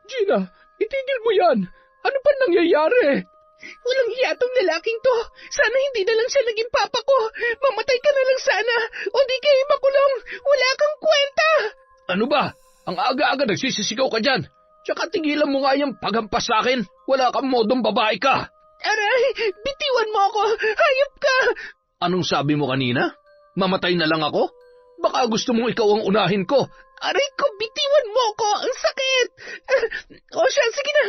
Gina, itigil mo yan. Ano pa nangyayari? Walang hiya tong lalaking to. Sana hindi na lang siya naging papa ko. Mamatay ka na lang sana. O di kayo makulong. Wala kang kwenta. Ano ba? Ang aga-aga nagsisisigaw ka dyan. Tsaka tigilan mo nga yung paghampas sa akin. Wala kang modong babae ka. Aray, bitiwan mo ako. Hayop ka. Anong sabi mo kanina? Mamatay na lang ako? Baka gusto mong ikaw ang unahin ko. Aray ko, bitiwan mo ako. Ang sakit. O siya, sige na.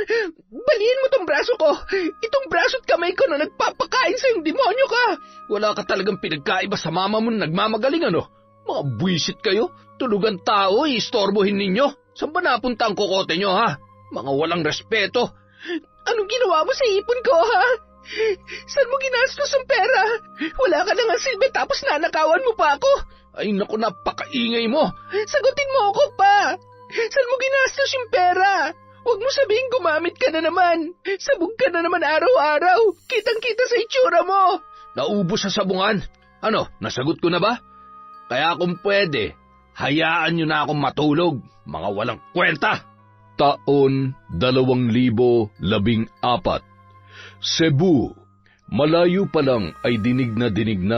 Baliin mo tong braso ko. Itong braso at kamay ko na nagpapakain sa yung demonyo ka. Wala ka talagang pinagkaiba sa mama mo na nagmamagaling, ano? Mga buwisit kayo. Tulugan tao, istorbohin ninyo. Saan ba napunta ang kokote nyo, ha? Mga walang respeto. Anong ginawa mo sa ipon ko, ha? Saan mo ginastos ang pera? Wala ka na nga silbi tapos nanakawan mo pa ako. Ay naku, napakaingay mo. Sagutin mo ako pa. Saan mo ginastos yung pera? Huwag mo sabihin gumamit ka na naman. Sabog ka na naman araw-araw. Kitang-kita sa itsura mo. Naubos sa sabungan. Ano, nasagot ko na ba? Kaya kung pwede, hayaan nyo na akong matulog. Mga walang kwenta. Taon 2014. Cebu. Malayo pa lang ay dinig na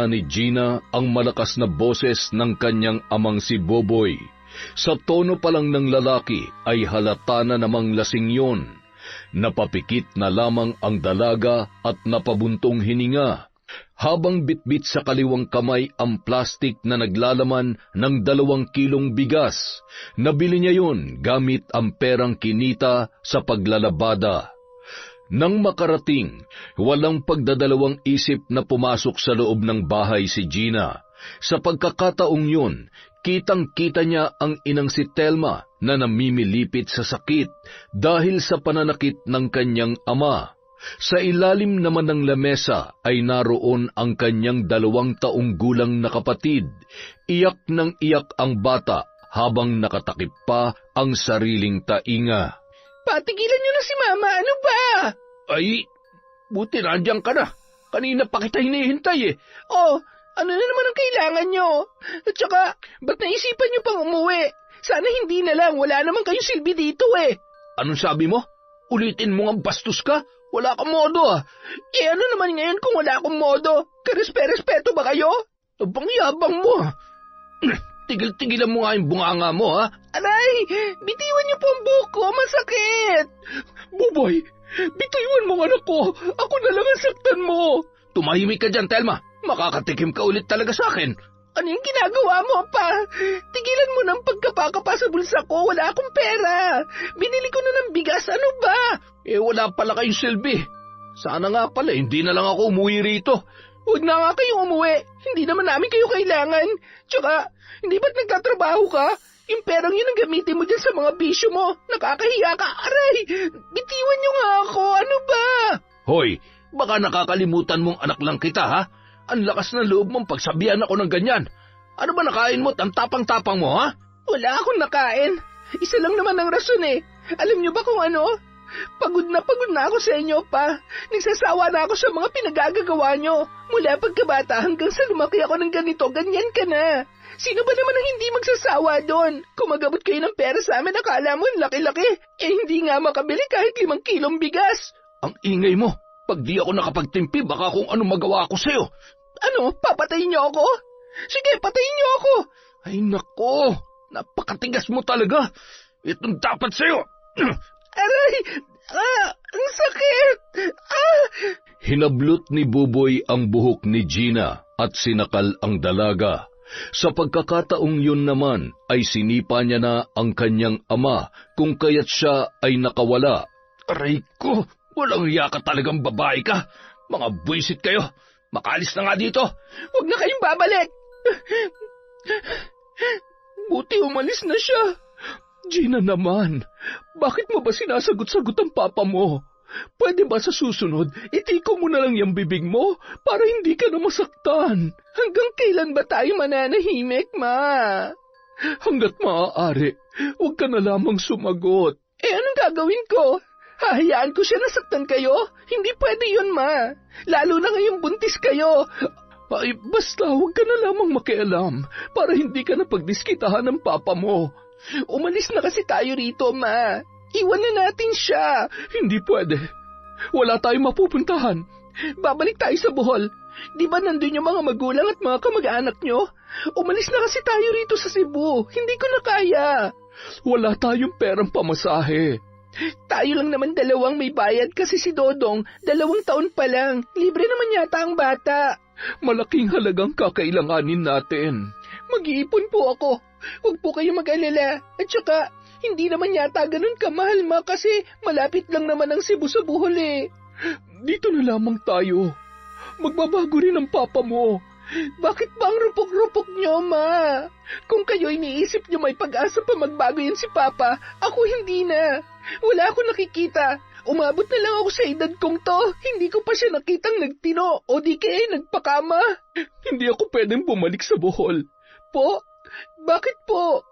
ni Gina ang malakas na boses ng kanyang amang si Boboy. Sa tono pa lang ng lalaki ay halata na namang lasing yon. Napapikit na lamang ang dalaga at napabuntong hininga, habang bitbit sa kaliwang kamay ang plastik na naglalaman ng 2 kilong bigas. Nabili niya yon gamit ang perang kinita sa paglalabada. Nang makarating, walang pagdadalawang isip na pumasok sa loob ng bahay si Gina. Sa pagkakataong yun, kitang-kita niya ang inang si Telma na namimilipit sa sakit dahil sa pananakit ng kanyang ama. Sa ilalim naman ng lamesa ay naroon ang kanyang 2 taong gulang na kapatid. Iyak ng iyak ang bata habang nakatakip pa ang sariling tainga. Patigilan niyo na si Mama, ano ba? Ay, buti nandiyan ka na. Kanina pa kita hinihintay eh. Oh, ano na naman ang kailangan niyo? At saka, ba't naisipan niyo pang umuwi? Sana hindi na lang, wala naman kayong silbi dito eh. Anong sabi mo? Ulitin mo nga bastos ka? Wala kang modo ah. Eh ano naman ngayon kung wala akong modo? Karespe-respeto ba kayo? Abang yabang mo ah. Tigil-tigilan mo nga yung bunganga mo, ha? Aray! Bitiwan niyo po ang buhok ko, masakit! Buboy, bitiwan mo anak ko! Ako na lang ang saktan mo! Tumahimik ka dyan, Telma. Makakatikim ka ulit talaga sa akin. Ano yung ginagawa mo, pa? Tigilan mo ng pagkapakapa sa bulsa ko, wala akong pera. Binili ko na ng bigas, ano ba? Eh, wala pala kayong silbi. Sana nga pala, hindi na lang ako umuwi rito. Huwag na nga kayong umuwi. Hindi naman namin kayo kailangan. Tsaka, hindi ba't nagtatrabaho ka? Yung perang yun ang gamitin mo dyan sa mga bisyo mo. Nakakahiya ka. Aray! Bitiwan niyo nga ako. Ano ba? Hoy, baka nakakalimutan mong anak lang kita, ha? Ang lakas ng loob mong pagsabihan ako ng ganyan. Ano ba nakain mo? Ang tapang-tapang mo, ha? Wala akong nakain. Isa lang naman ang rason eh. Alam niyo ba kung ano? Pagod na ako sa inyo, pa. Nagsasawa na ako sa mga pinagagagawa nyo. Mula pagkabata hanggang sa lumaki ako ng ganito, ganyan ka na. Sino ba naman ang hindi magsasawa doon? Kumagabot kayo ng pera sa amin, akala mo laki-laki. Eh hindi nga makabili kahit 5 kilong bigas. Ang ingay mo. Pag di ako nakapagtimpi, baka kung ano magawa ko sa'yo. Ano? Papatayin niyo ako? Sige, patayin niyo ako. Ay nako, napakatigas mo talaga. Itong dapat sa'yo. Aray! Ang sakit! Hinablot ni Buboy ang buhok ni Gina at sinakal ang dalaga. Sa pagkakataong yun naman ay sinipa niya na ang kanyang ama kung kaya't siya ay nakawala. Aray ko! Walang hiya ka talagang babae ka! Mga buwisit kayo! Makalis na nga dito! Huwag na kayong babalik! Buti umalis na siya. Gina naman, bakit mo ba sinasagot-sagot ang papa mo? Pwede ba sa susunod, itiko mo na lang yung bibig mo para hindi ka na masaktan? Hanggang kailan ba tayo mananahimik, Ma? Hanggat maaari, huwag ka na lamang sumagot. Eh anong gagawin ko? Hahayaan ko siya nasaktan kayo? Hindi pwede yun, Ma. Lalo na ngayong buntis kayo. Ay, basta huwag ka na lamang makialam para hindi ka na pagdiskitahan ng papa mo. Umalis na kasi tayo rito, Ma. Iwan na natin siya. Hindi pwede. Wala tayong mapupuntahan. Babalik tayo sa Bohol. Di ba nandun yung mga magulang at mga kamag-anak nyo? Umalis na kasi tayo rito sa Cebu. Hindi ko na kaya. Wala tayong perang pamasahe. Tayo lang naman dalawang may bayad kasi si Dodong, 2 taon pa lang. Libre naman yata ang bata. Malaking halagang kakailanganin natin. Mag-iipon po ako. Huwag po kayo mag-alala. At saka, hindi naman yata ganun kamahal, ma, kasi malapit lang naman ang Cebu sa Bohol eh. Dito na lamang tayo. Magbabago rin ang papa mo. Bakit ba ang rupok-rupok nyo, ma? Kung kayo iniisip nyo may pag-asa pa magbago yan si Papa, ako hindi na. Wala akong nakikita. Umabot na lang ako sa edad kong to. Hindi ko pa siya nakitang nagtino o di kaya nagpakama. Hindi ako pwedeng bumalik sa Bohol. Po? Bakit po?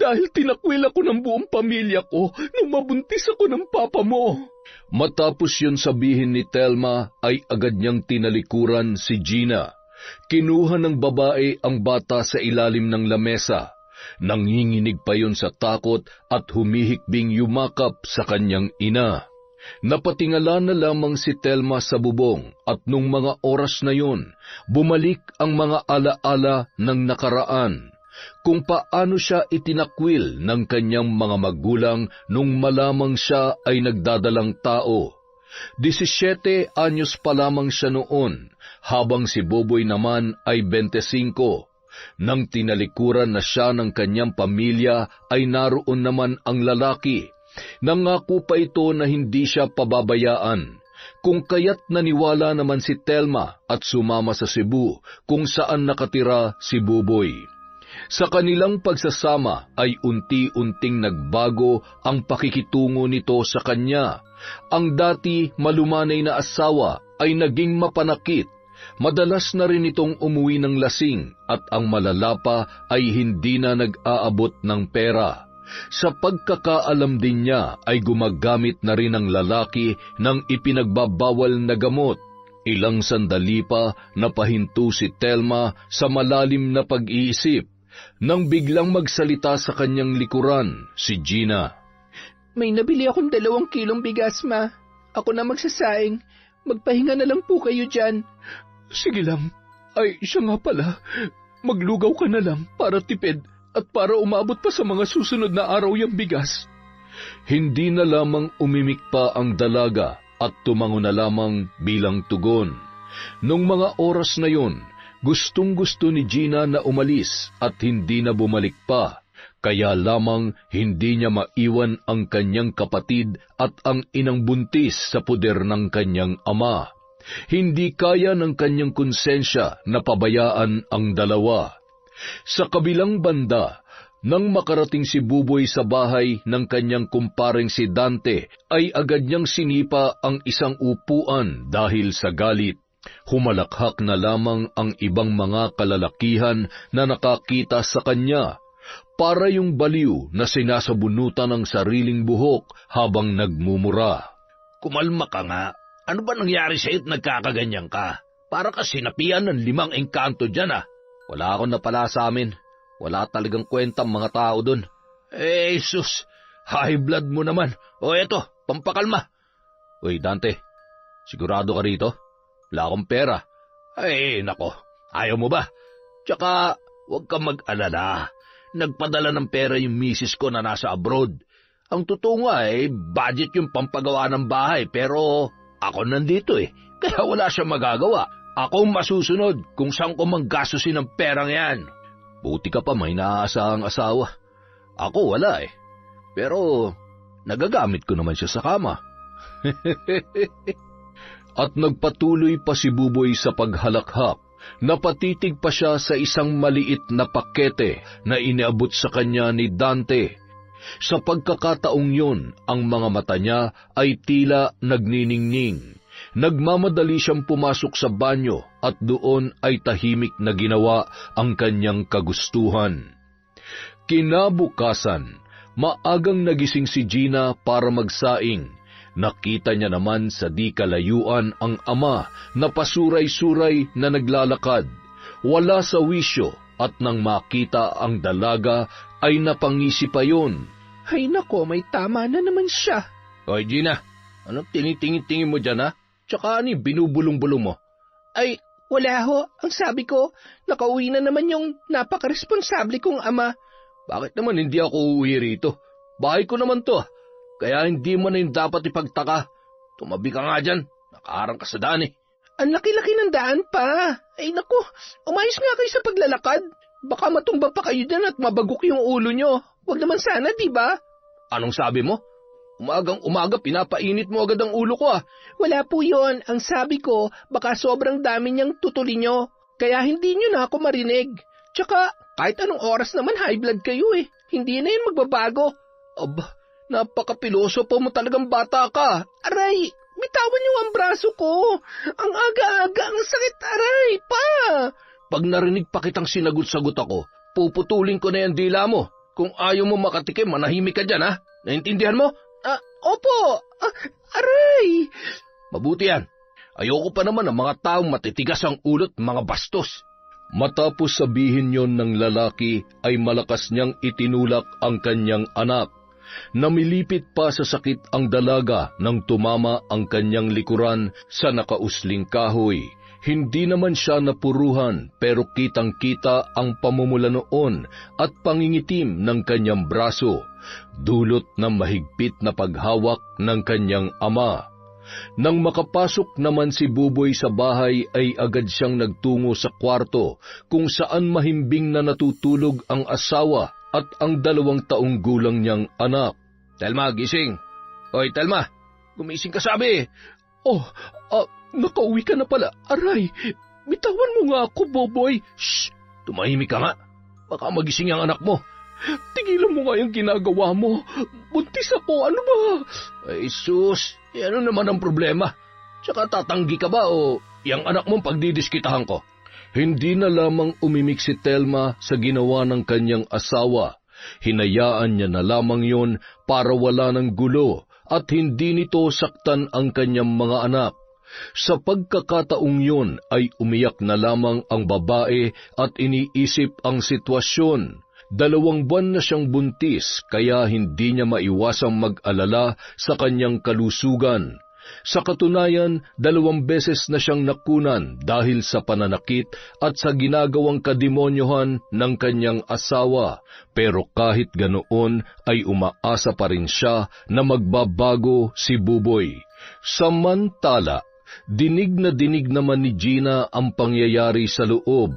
Dahil tinakwil ako ng buong pamilya ko nung mabuntis ako ng papa mo. Matapos yun sabihin ni Telma ay agad niyang tinalikuran si Gina. Kinuha ng babae ang bata sa ilalim ng lamesa. Nanginginig pa yun sa takot at humihikbing yumakap sa kanyang ina. Napatingala na lamang si Telma sa bubong at nung mga oras na yun, bumalik ang mga alaala ng nakaraan. Kung paano siya itinakwil ng kanyang mga magulang nung malamang siya ay nagdadalang tao. 17 anyos pa lamang siya noon, habang si Boboy naman ay 25. Nang tinalikuran na siya ng kanyang pamilya, ay naroon naman ang lalaki. Nangako pa ito na hindi siya pababayaan. Kung kaya't naniwala naman si Telma at sumama sa Cebu, kung saan nakatira si Boboy. Sa kanilang pagsasama ay unti-unting nagbago ang pakikitungo nito sa kanya. Ang dati malumanay na asawa ay naging mapanakit. Madalas na rin itong umuwi ng lasing at ang malala pa ay hindi na nag-aabot ng pera. Sa pagkakaalam din niya ay gumagamit na rin ang lalaki ng ipinagbabawal na gamot. Ilang sandali pa napahinto si Telma sa malalim na pag-iisip nang biglang magsalita sa kanyang likuran si Gina. May nabili akong 2 kilong bigas, ma. Ako na magsasaing. Magpahinga na lang po kayo dyan. Sige lang. Ay, siya nga pala. Maglugaw ka na lang para tipid at para umabot pa sa mga susunod na araw yung bigas. Hindi na lamang umimik pa ang dalaga at tumango na lamang bilang tugon. Nung mga oras na yun, gustong-gusto ni Gina na umalis at hindi na bumalik pa. Kaya lamang hindi niya maiwan ang kanyang kapatid at ang inang buntis sa puder ng kanyang ama. Hindi kaya ng kanyang konsensya na pabayaan ang dalawa. Sa kabilang banda, nang makarating si Buboy sa bahay ng kanyang kumparing si Dante, ay agad niyang sinipa ang isang upuan dahil sa galit. Humalakhak na lamang ang ibang mga kalalakihan na nakakita sa kanya. Para yung baliw na sinasabunutan ng sariling buhok habang nagmumura. Kumalma ka nga. Ano ba nangyari sa'yo't nagkakaganyan ka? Para ka sinapian ng 5 engkanto dyan ah. Wala akong napala sa amin. Wala talagang kwenta ang mga tao dun. Jesus, high blood mo naman. O eto, pampakalma. Uy Dante, sigurado ka rito? Wala akong pera. Ay nako, ayaw mo ba? Tsaka huwag ka mag-alala. Nagpadala ng pera yung misis ko na nasa abroad. Ang totoo nga budget yung pampagawa ng bahay pero ako nandito kaya wala siyang magagawa. Ako masusunod kung saan ko manggastusin ang perang yan. Buti ka pa may naaasahang asawa. Ako wala Pero nagagamit ko naman siya sa kama. At nagpatuloy pa si Buboy sa paghalakhak. Napatitig pa siya sa isang maliit na pakete na iniabot sa kanya ni Dante. Sa pagkakataong yun, ang mga mata niya ay tila nagniningning. Nagmamadali siyang pumasok sa banyo at doon ay tahimik na ginawa ang kanyang kagustuhan. Kinabukasan, maagang nagising si Gina para magsaing. Nakita niya naman sa di kalayuan ang ama na pasuray-suray na naglalakad. Wala sa wisyo at nang makita ang dalaga ay napangisi pa yun. Ay nako, may tama na naman siya. Hoy, Gina, anong tinitingin-tingin mo dyan, ha? Tsaka ano yung binubulong-bulong mo? Ay, wala ho. Ang sabi ko, nakauwi na naman yung napakaresponsable kong ama. Bakit naman hindi ako uuwi rito? Bahay ko naman to, kaya hindi mo na yung dapat ipagtaka. Tumabi ka nga dyan, nakaharang ka sa daan eh. Ang laki-laki ng daan pa. Ay nako, umayos nga kayo sa paglalakad. Baka matumba pa kayo dyan at mabagok yung ulo nyo. Huwag naman sana, di ba? Anong sabi mo? Umagang-umaga, pinapainit mo agad ang ulo ko ah. Wala po yon. Ang sabi ko, baka sobrang dami niyang tutuli nyo. Kaya hindi nyo na ako marinig. Tsaka, kahit anong oras naman high blood kayo eh. Hindi na yun magbabago. Aba, napakapiloso pa mo talagang bata ka. Aray, bitawan niyo ang braso ko. Ang aga-aga, ang sakit, aray, pa. Pag narinig pa kitang sinagot-sagot ako, puputulin ko na yung dila mo. Kung ayaw mo makatikim, manahimik ka dyan, ha? Naintindihan mo? Opo. Aray. Mabuti yan. Ayoko pa naman ng mga taong matitigas ang ulot, mga bastos. Matapos sabihin yon ng lalaki ay malakas niyang itinulak ang kanyang anak. Namilipit pa sa sakit ang dalaga nang tumama ang kanyang likuran sa nakausling kahoy. Hindi naman siya napuruhan pero kitang-kita ang pamumula noon at pangingitim ng kanyang braso, dulot ng mahigpit na paghawak ng kanyang ama. Nang makapasok naman si Buboy sa bahay ay agad siyang nagtungo sa kwarto kung saan mahimbing na natutulog ang asawa at ang 2 taong gulang niyang anak. Telma, gising. Hoy, Telma, gumising ka sabi. Nakauwi ka na pala. Aray, bitawan mo nga ako, Boboy. Shh! Tumahimik ka nga. Baka magising ang anak mo. Tigilan mo nga yung ginagawa mo. Buntis ako, ano ba? Ay, sus, ano naman ang problema? Tsaka tatanggi ka ba o yung anak mong pagdidiskitahan ko? Hindi na lamang umimik si Telma sa ginawa ng kanyang asawa. Hinayaan niya na lamang yon para wala ng gulo at hindi nito saktan ang kanyang mga anak. Sa pagkakataong yun ay umiyak na lamang ang babae at iniisip ang sitwasyon. 2 buwan na siyang buntis kaya hindi niya maiwasang mag-alala sa kanyang kalusugan. Sa katunayan, 2 beses na siyang nakunan dahil sa pananakit at sa ginagawang kademonyohan ng kanyang asawa. Pero kahit ganoon ay umaasa pa rin siya na magbabago si Buboy. Samantala, dinig na dinig naman ni Gina ang pangyayari sa loob.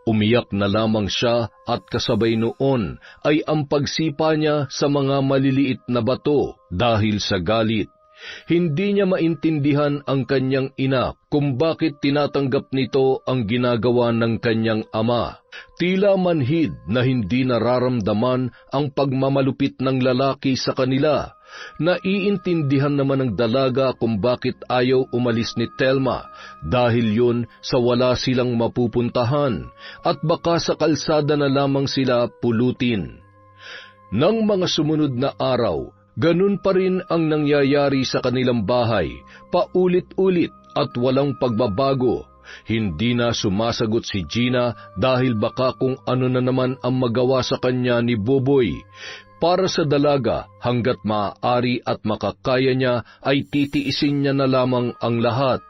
Umiyak na lamang siya at kasabay noon ay ang pagsipa niya sa mga maliliit na bato dahil sa galit. Hindi niya maintindihan ang kanyang ina kung bakit tinatanggap nito ang ginagawa ng kanyang ama. Tila manhid na hindi nararamdaman ang pagmamalupit ng lalaki sa kanila. Naiintindihan naman ng dalaga kung bakit ayaw umalis ni Telma dahil yun sa wala silang mapupuntahan at baka sa kalsada na lamang sila pulutin. Nang mga sumunod na araw, ganun pa rin ang nangyayari sa kanilang bahay, paulit-ulit at walang pagbabago. Hindi na sumasagot si Gina dahil baka kung ano na naman ang magawa sa kanya ni Buboy. Para sa dalaga, hanggat maaari at makakaya niya ay titiisin niya na lamang ang lahat.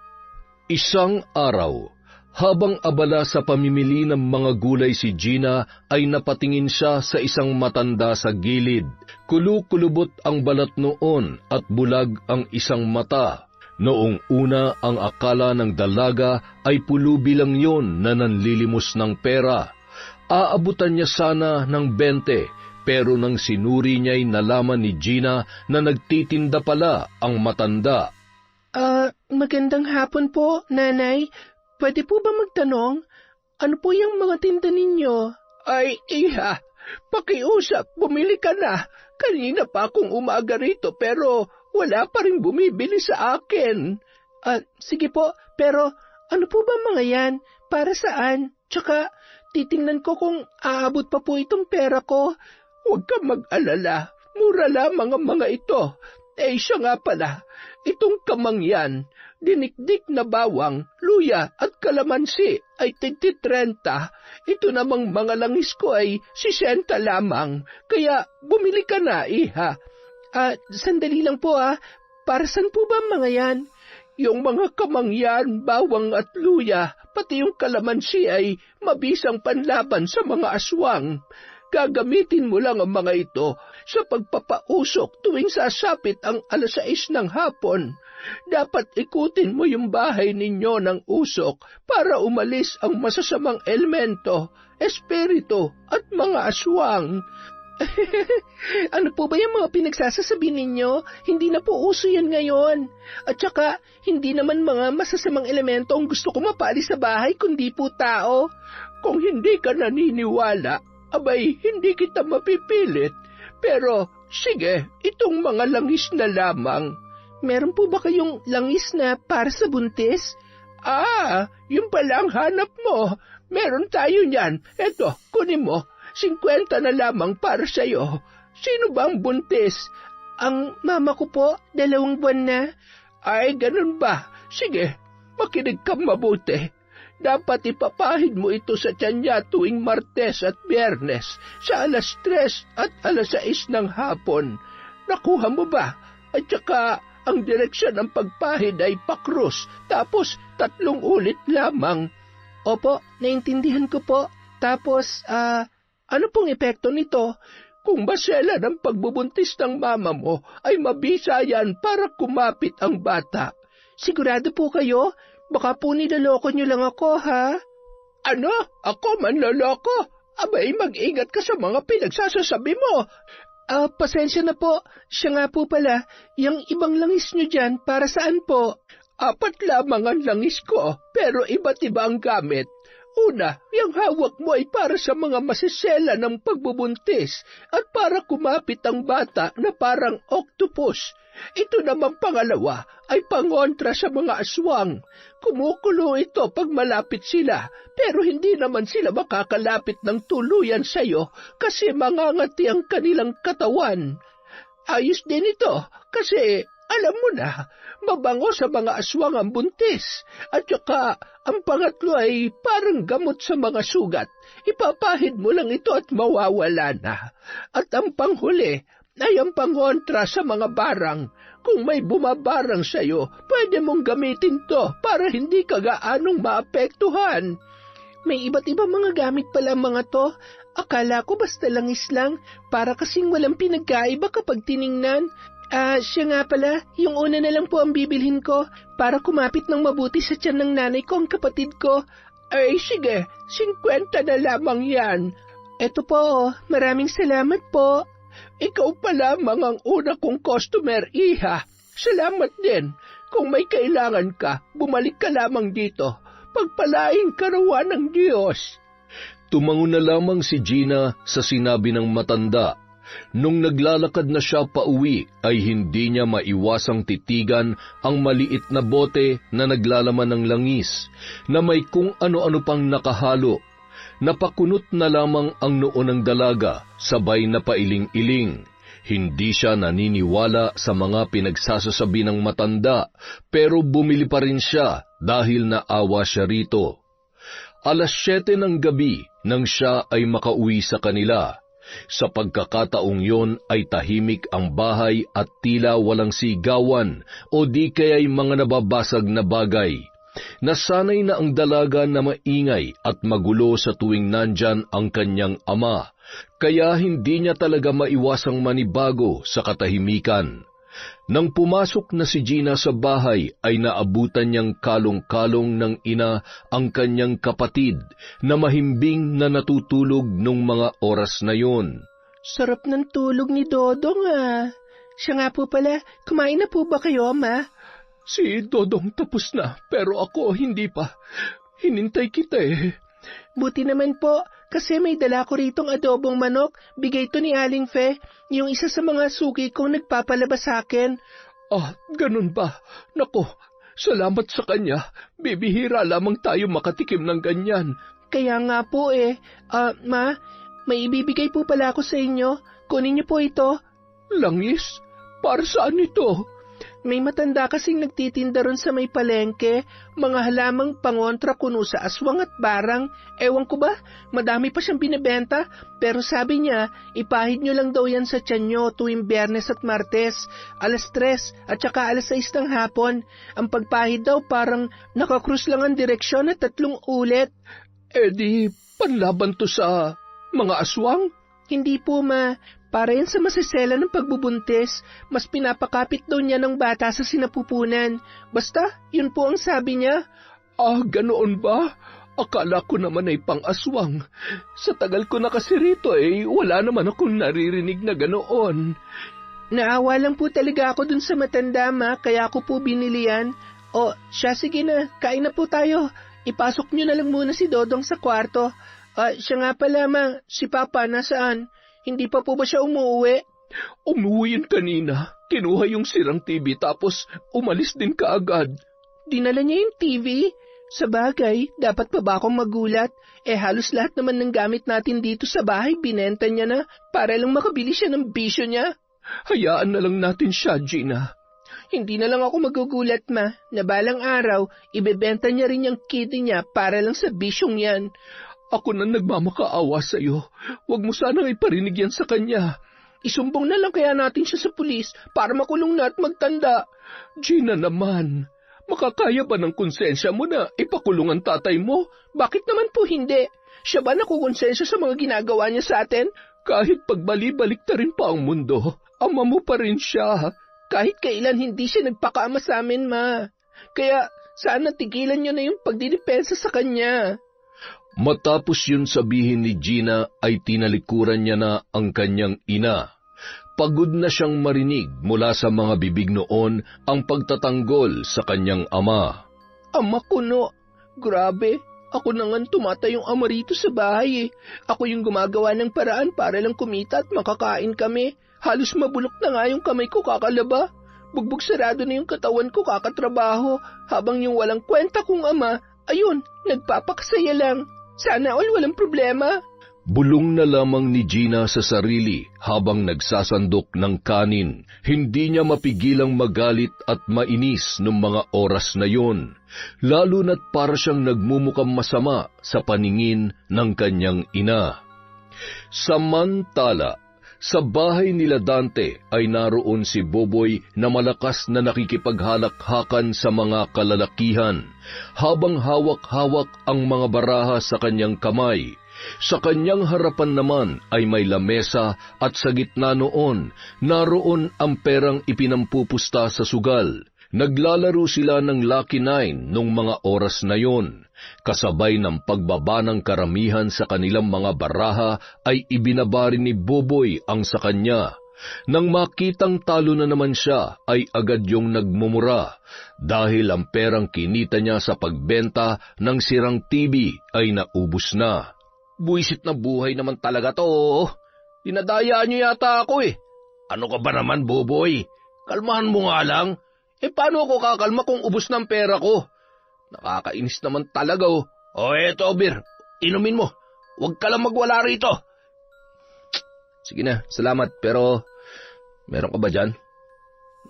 Isang araw, habang abala sa pamimili ng mga gulay si Gina ay napatingin siya sa isang matanda sa gilid. Kulukulubot ang balat noon at bulag ang isang mata. Noong una ang akala ng dalaga ay pulubi lang yon na nanlilimos ng pera. Aabutan niya sana ng 20 pero nang sinuri niya'y nalaman ni Gina na nagtitinda pala ang matanda. Magandang hapon po, nanay. Pwede po ba magtanong? Ano po yung mga tinda ninyo? Ay, iha, pakiusap, bumili ka na. Kanina pa akong umaga rito pero wala pa rin bumibili sa akin. Sige po, pero ano po ba mga yan? Para saan? Tsaka, titingnan ko kung aabot pa po itong pera ko. Huwag kang mag-alala, mura lamang ang mga ito. Siya nga pala, itong kamangyan, dinikdik na bawang, luya at kalamansi ay tig-30. Ito namang mga langis ko ay 60 lamang, kaya bumili ka na, iha. Sandali lang po para saan po ba mga yan? Yung mga kamangyan, bawang at luya, pati yung kalamansi ay mabisang panlaban sa mga aswang. Gagamitin mo lang ang mga ito sa pagpapausok tuwing sasapit ang 6:00 ng hapon. Dapat ikutin mo yung bahay ninyo ng usok para umalis ang masasamang elemento, espiritu at mga aswang. Ano po ba yung mga pinagsasasabi ninyo? Hindi na po uso yan ngayon. At saka, hindi naman mga masasamang elemento ang gusto ko mapali sa bahay, kundi po tao. Kung hindi ka naniniwala, abay, hindi kita mapipilit. Pero, sige, itong mga langis na lamang. Meron po ba kayong langis na para sa buntis? Yung pala ang hanap mo. Meron tayo niyan. Eto, kunin mo. 50 na lamang para sa'yo. Sino ba ang buntis? Ang mama ko po, 2 buwan na. Ay, ganun ba? Sige, makinig kang mabuti. Dapat ipapahid mo ito sa tiyan niya tuwing Martes at Biyernes sa 3:00 at 6:00 ng hapon. Nakuha mo ba? At saka, ang direksyon ng pagpahid ay pakrus, tapos 3 ulit lamang. Opo, naintindihan ko po. Tapos, ano pong epekto nito? Kung basela ng pagbubuntis ng mama mo, ay mabisa yan para kumapit ang bata. Sigurado po kayo? Baka po niloloko niyo lang ako, ha? Ano? Ako manloloko? Abay, mag-ingat ka sa mga pinagsasasabi mo. Pasensya na po. Siya nga po pala, yung ibang langis niyo dyan, para saan po? 4 lamang ang langis ko, pero iba't iba ang gamit. Una, yung hawak mo ay para sa mga masisela ng pagbubuntis at para kumapit ang bata na parang octopus. Ito naman pangalawa ay pangontra sa mga aswang. Kumukulo ito pag malapit sila, pero hindi naman sila makakalapit ng tuluyan sa'yo kasi mangangati ang kanilang katawan. Ayos din ito kasi alam mo na, mabango sa mga aswang ang buntis. At saka, ang pangatlo ay parang gamot sa mga sugat. Ipapahid mo lang ito at mawawala na. At ang panghuli ay ang pangontra sa mga barang. Kung may bumabarang sa'yo, pwede mong gamitin to para hindi ka gaanong maapektuhan. May iba't ibang mga gamit pala mga to. Akala ko basta langis lang, para kasing walang pinagkaiba kapag tiningnan. Siya nga pala, yung una na lang po ang bibilhin ko para kumapit ng mabuti sa tiyan ng nanay ko ang kapatid ko. Ay sige, 50 na lamang yan. Eto po, maraming salamat po. Ikaw pa lamang ang una kong customer, iha. Salamat din. Kung may kailangan ka, bumalik ka lamang dito. Pagpalain ka raw ng Diyos. Tumango na lamang si Gina sa sinabi ng matanda. Nung naglalakad na siya pauwi, ay hindi niya maiwasang titigan ang maliit na bote na naglalaman ng langis, na may kung ano-ano pang nakahalo. Napakunot na lamang ang noo ng dalaga, sabay na pailing-iling. Hindi siya naniniwala sa mga pinagsasasabi ng matanda, pero bumili pa rin siya dahil naawa siya rito. 7:00 ng gabi nang siya ay makauwi sa kanila. Sa pagkakataong yon ay tahimik ang bahay at tila walang sigawan o di kaya'y mga nababasag na bagay. Nasanay na ang dalaga na maingay at magulo sa tuwing nandyan ang kanyang ama, kaya hindi niya talaga maiwasang manibago sa katahimikan. Nang pumasok na si Gina sa bahay ay naabutan niyang kalong-kalong ng ina ang kanyang kapatid na mahimbing na natutulog nung mga oras na yon. Sarap ng tulog ni Dodong Siya nga po pala, kumain na po ba kayo, Ma? Si Dodong tapos na, pero ako hindi pa. Hinintay kita Buti naman po, kasi may dala ko ritong adobong manok, bigay to ni Aling Fe, yung isa sa mga suki kong nagpapalabas sa akin. Ganun ba? Nako, salamat sa kanya. Bibihira lamang tayo makatikim ng ganyan. Kaya nga po Ma, may ibibigay po pala ako sa inyo. Kunin niyo po ito. Langis? Para saan ito? May matanda kasing nagtitinda ron sa may palengke, mga halamang pangontra kuno sa aswang at barang. Ewan ko ba, madami pa siyang binibenta, pero sabi niya, ipahid nyo lang daw yan sa tiyan nyo tuwing Biyernes at Martes, alas 3 at saka alas 6 ng hapon. Ang pagpahid daw parang nakakrus lang ang direksyon at 3 ulit. Di, panlaban to sa mga aswang? Hindi po para yan sa masasela ng pagbubuntis, mas pinapakapit daw niya ng bata sa sinapupunan. Basta, yun po ang sabi niya. Ganoon ba? Akala ko naman ay pang-aswang. Sa tagal ko na kasi rito wala naman akong naririnig na ganoon. Naawa lang po talaga ako dun sa matanda, kaya ako po binili yan. O, siya sige na, kain na po tayo. Ipasok niyo na lang muna si Dodong sa kwarto. Siya nga pala, si Papa nasaan? Hindi pa po ba siya umuwi? Umuwi yun kanina. Kinuha yung sirang TV tapos umalis din kaagad. Dinala niya yung TV? Sa bagay, dapat pa ba akong magulat? Halos lahat naman ng gamit natin dito sa bahay binenta niya na para lang makabili siya ng bisyo niya. Hayaan na lang natin siya, Gina. Hindi na lang ako magugulat, na balang araw, ibebenta niya rin yung kitty niya para lang sa bisyong yan. Ako na nagmamakaawa sa'yo. Huwag mo sanang iparinig yan sa kanya. Isumbong na lang kaya natin siya sa pulis para makulong na at magtanda. Gina naman, makakaya ba ng konsensya mo na ipakulong ang tatay mo? Bakit naman po hindi? Siya ba nakukonsensya sa mga ginagawa niya sa atin? Kahit pagbali-balik ta rin pa ang mundo, ama mo pa rin siya. Kahit kailan hindi siya nagpakaama sa amin, Kaya sana tigilan niyo na yung pagdidepensa sa kanya. Matapos yun sabihin ni Gina ay tinalikuran niya na ang kanyang ina. Pagod na siyang marinig mula sa mga bibig noon ang pagtatanggol sa kanyang ama. Ama ko no, grabe, ako na nga tumatayong ama rito sa bahay. Ako yung gumagawa ng paraan para lang kumita at makakain kami. Halos mabulok na nga yung kamay ko kakalaba. Bugbog sarado na yung katawan ko kakatrabaho, habang yung walang kwenta kong ama, ayun, nagpapakasaya lang. Sana all walang problema. Bulong na lamang ni Gina sa sarili habang nagsasandok ng kanin. Hindi niya mapigilang magalit at mainis noong mga oras na yon, lalo na't para siyang nagmumukhang masama sa paningin ng kanyang ina. Samantala, sa bahay nila Dante ay naroon si Boboy na malakas na nakikipaghalakhakan sa mga kalalakihan, habang hawak-hawak ang mga baraha sa kanyang kamay. Sa kanyang harapan naman ay may lamesa at sa gitna noon, naroon ang perang ipinampupusta sa sugal. Naglalaro sila ng Lucky Nine nung mga oras na yon. Kasabay ng pagbaba ng karamihan sa kanilang mga baraha ay ibinabari ni Boboy ang sa kanya. Nang makitang talo na naman siya ay agad yung nagmumura dahil ang perang kinita niya sa pagbenta ng sirang TV ay naubos na. Buisit na buhay naman talaga to. Dinadayaan niyo yata ako Ano ka ba naman, Boboy? Kalmahan mo nga lang. Paano ako kakalma kung ubos ng pera ko? Nakakainis naman talaga eto, Bir. Inumin mo. Huwag ka lang magwala rito. Sige na, salamat. Pero, meron ka ba dyan?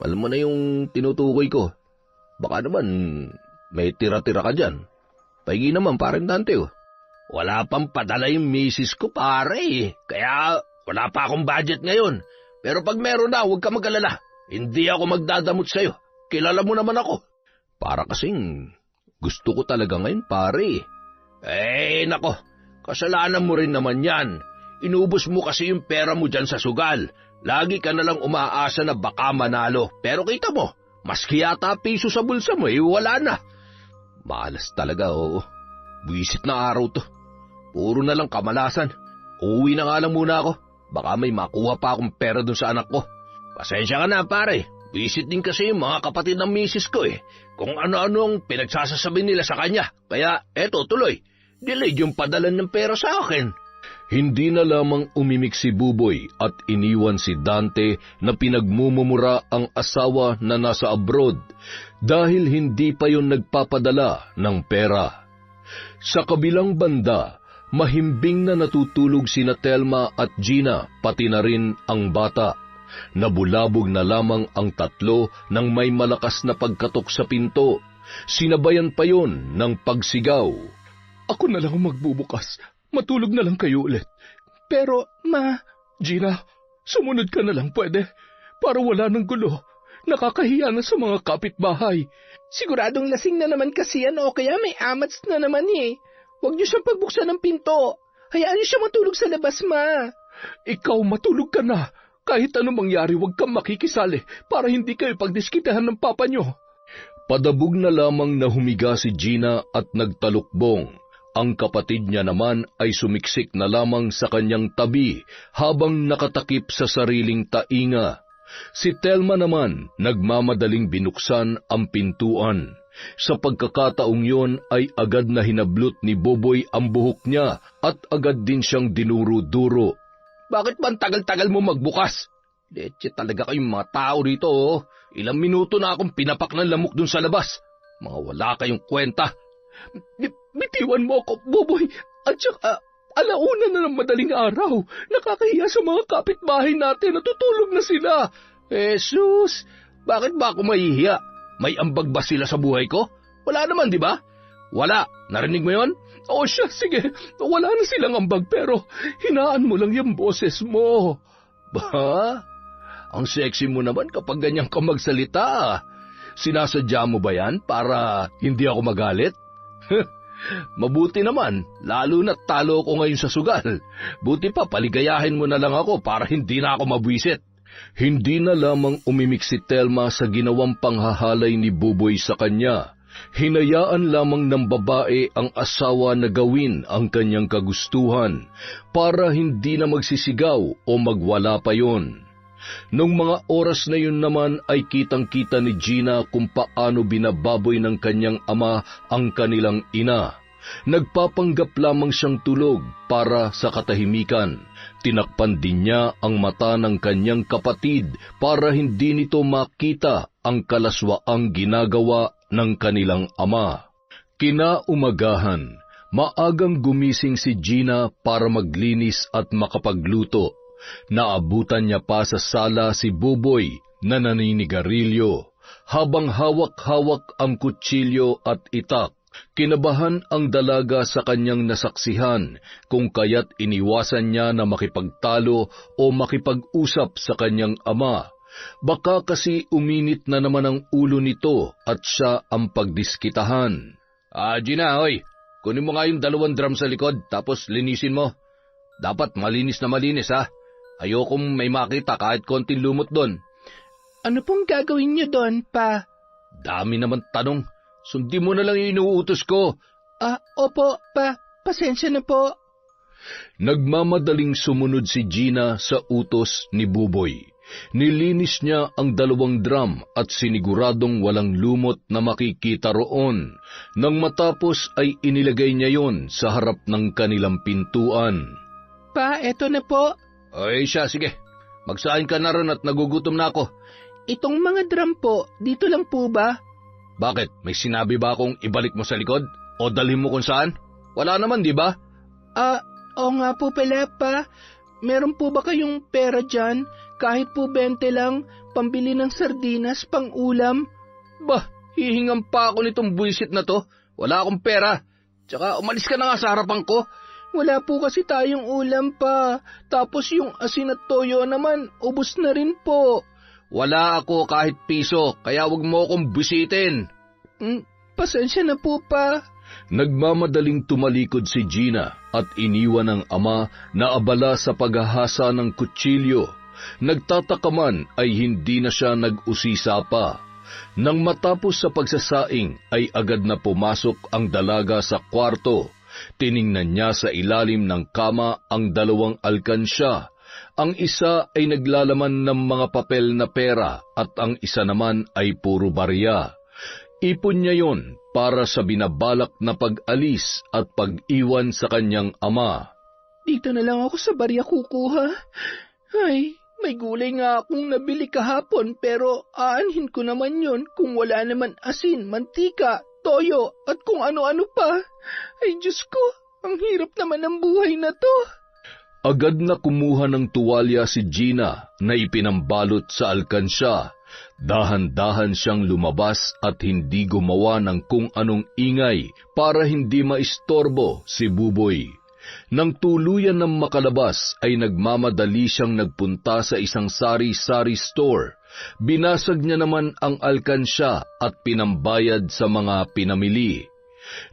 Alam mo na yung tinutukoy ko. Baka naman, may tira-tira ka dyan. Pahingi naman, parang Dante Wala pang padala yung misis ko, pare. Kaya, wala pa akong budget ngayon. Pero pag meron na, huwag ka mag-alala. Hindi ako magdadamot sa'yo. Kilala mo naman ako. Para kasing gusto ko talaga ngayon, pare. Nako. Kasalanan mo rin naman yan. Inubos mo kasi yung pera mo dyan sa sugal. Lagi ka nalang umaasa na baka manalo. Pero kita mo, maski yata piso sa bulsa mo, wala na. Malas talaga, Buisit na araw to. Puro na lang kamalasan. Uuwi na nga lang muna ako. Baka may makuha pa akong pera dun sa anak ko. Pasensya ka na, pare. Visit din kasi yung mga kapatid ng misis ko Kung ano-ano ang pinagsasasabi nila sa kanya. Kaya eto tuloy, delayed yung padalan ng pera sa akin. Hindi na lamang umimik si Buboy at iniwan si Dante na pinagmumumura ang asawa na nasa abroad dahil hindi pa yon nagpapadala ng pera. Sa kabilang banda, mahimbing na natutulog sina Telma at Gina pati na rin ang bata. Nabulabog na lamang ang tatlo nang may malakas na pagkatok sa pinto. Sinabayan pa yon ng pagsigaw. Ako na lang ang magbubukas. Matulog na lang kayo ulit. Pero, Ma... Gina, sumunod ka na lang pwede. Para wala ng gulo. Nakakahiya na sa mga kapitbahay. Siguradong lasing na naman kasi yan o kaya may amats na naman eh. Huwag niyo siyang pagbuksan ng pinto. Hayaan niyo siya matulog sa labas, Ma. Ikaw matulog ka na. Kahit anong mangyari, huwag kang makikisali para hindi kayo pagdiskitahan ng papa niyo. Padabog na lamang na humiga si Gina at nagtalukbong. Ang kapatid niya naman ay sumiksik na lamang sa kanyang tabi habang nakatakip sa sariling tainga. Si Telma naman nagmamadaling binuksan ang pintuan. Sa pagkakataong yon ay agad na hinablot ni Boboy ang buhok niya at agad din siyang dinuro-duro. Bakit ba ang tagal-tagal mo magbukas? Leche talaga kayong mga tao rito, oh. Ilang minuto na akong pinapak ng lamok dun sa labas. Mga wala kayong kwenta. Bitiwan mo ako, Boboy. At saka, alauna na ng madaling araw. Nakakahiya sa mga kapitbahay natin. Natutulog na sila. Jesus, bakit ba ako mahihiya? May ambag ba sila sa buhay ko? Wala naman, di ba? Wala. Narinig mo yon? O siya, sige. Wala na silang ambag pero hinaan mo lang yung boses mo. Ba? Ang sexy mo naman kapag ganyan ka magsalita. Sinasadya mo ba yan para hindi ako magalit? Mabuti naman, lalo na talo ko ngayon sa sugal. Buti pa paligayahin mo na lang ako para hindi na ako mabwisit. Hindi na lamang umimik si Telma sa ginawang panghahalay ni Buboy sa kanya. Hinayaan lamang ng babae ang asawa na gawin ang kanyang kagustuhan para hindi na magsisigaw o magwala pa yon. Nung mga oras na yun naman ay kitang-kita ni Gina kung paano binababoy ng kanyang ama ang kanilang ina. Nagpapanggap lamang siyang tulog para sa katahimikan. Tinakpan din niya ang mata ng kanyang kapatid para hindi nito makita ang kalaswaang ginagawa ng kanilang ama. Kinaumagahan, maagang gumising si Gina para maglinis at makapagluto. Naabutan niya pa sa sala si Buboy na naninigarilyo, habang hawak-hawak ang kutsilyo at itak. Kinabahan ang dalaga sa kanyang nasaksihan, kung kaya't iniwasan niya na makipagtalo o makipag-usap sa kanyang ama. Baka kasi uminit na naman ang ulo nito at siya ang pagdiskitahan. Gina, hoy, kunin mo nga yung 2 drum sa likod tapos linisin mo. Dapat malinis na malinis, ha? Ayokong may makita kahit konting lumot doon. Ano pong gagawin niyo doon, Pa? Dami naman tanong. Sundin mo na lang yung inuutos ko. Opo, Pa. Pasensya na po. Nagmamadaling sumunod si Gina sa utos ni Buboy. Nilinis niya ang 2 drum at siniguradong walang lumot na makikita roon. Nang matapos ay inilagay niya yon sa harap ng kanilang pintuan. Pa, eto na po. Ay siya, sige. Magsahin ka na ron at nagugutom na ako. Itong mga drum po, dito lang po ba? Bakit? May sinabi ba akong ibalik mo sa likod? O dalhin mo kung saan? Wala naman, di ba? Oo nga po pala, Pa. Meron po ba kayong pera dyan? Kahit po 20 lang, pambili ng sardinas, pang ulam? Bah, hihingan pa ako nitong buwisit na to. Wala akong pera. Tsaka umalis ka na nga sa harapan ko. Wala po kasi tayong ulam, Pa. Tapos yung asin at toyo naman, ubos na rin po. Wala ako kahit piso, kaya wag mo akong busitin. Pasensya na po, Pa. Nagmamadaling tumalikod si Gina at iniwan ng ama na abala sa paghahasa ng kutsilyo. Nagtataka man ay hindi na siya nag-usisa pa. Nang matapos sa pagsasaing ay agad na pumasok ang dalaga sa kwarto. Tiningnan niya sa ilalim ng kama ang 2 alkansya. Ang isa ay naglalaman ng mga papel na pera at ang isa naman ay puro barya. Ipon niya yon para sa binabalak na pag-alis at pag-iwan sa kanyang ama. Dito na lang ako sa barya kukuha. Ay, may gulay nga akong nabili kahapon pero aanhin ko naman yon kung wala naman asin, mantika, toyo at kung ano-ano pa. Ay Diyos ko, ang hirap naman ng buhay na to. Agad na kumuha ng tuwalya si Gina na ipinambalot sa alkansya. Dahan-dahan siyang lumabas at hindi gumawa ng kung anong ingay para hindi maistorbo si Buboy. Nang tuluyan ng makalabas ay nagmamadali siyang nagpunta sa isang sari-sari store. Binasag niya naman ang alkansya at pinambayad sa mga pinamili.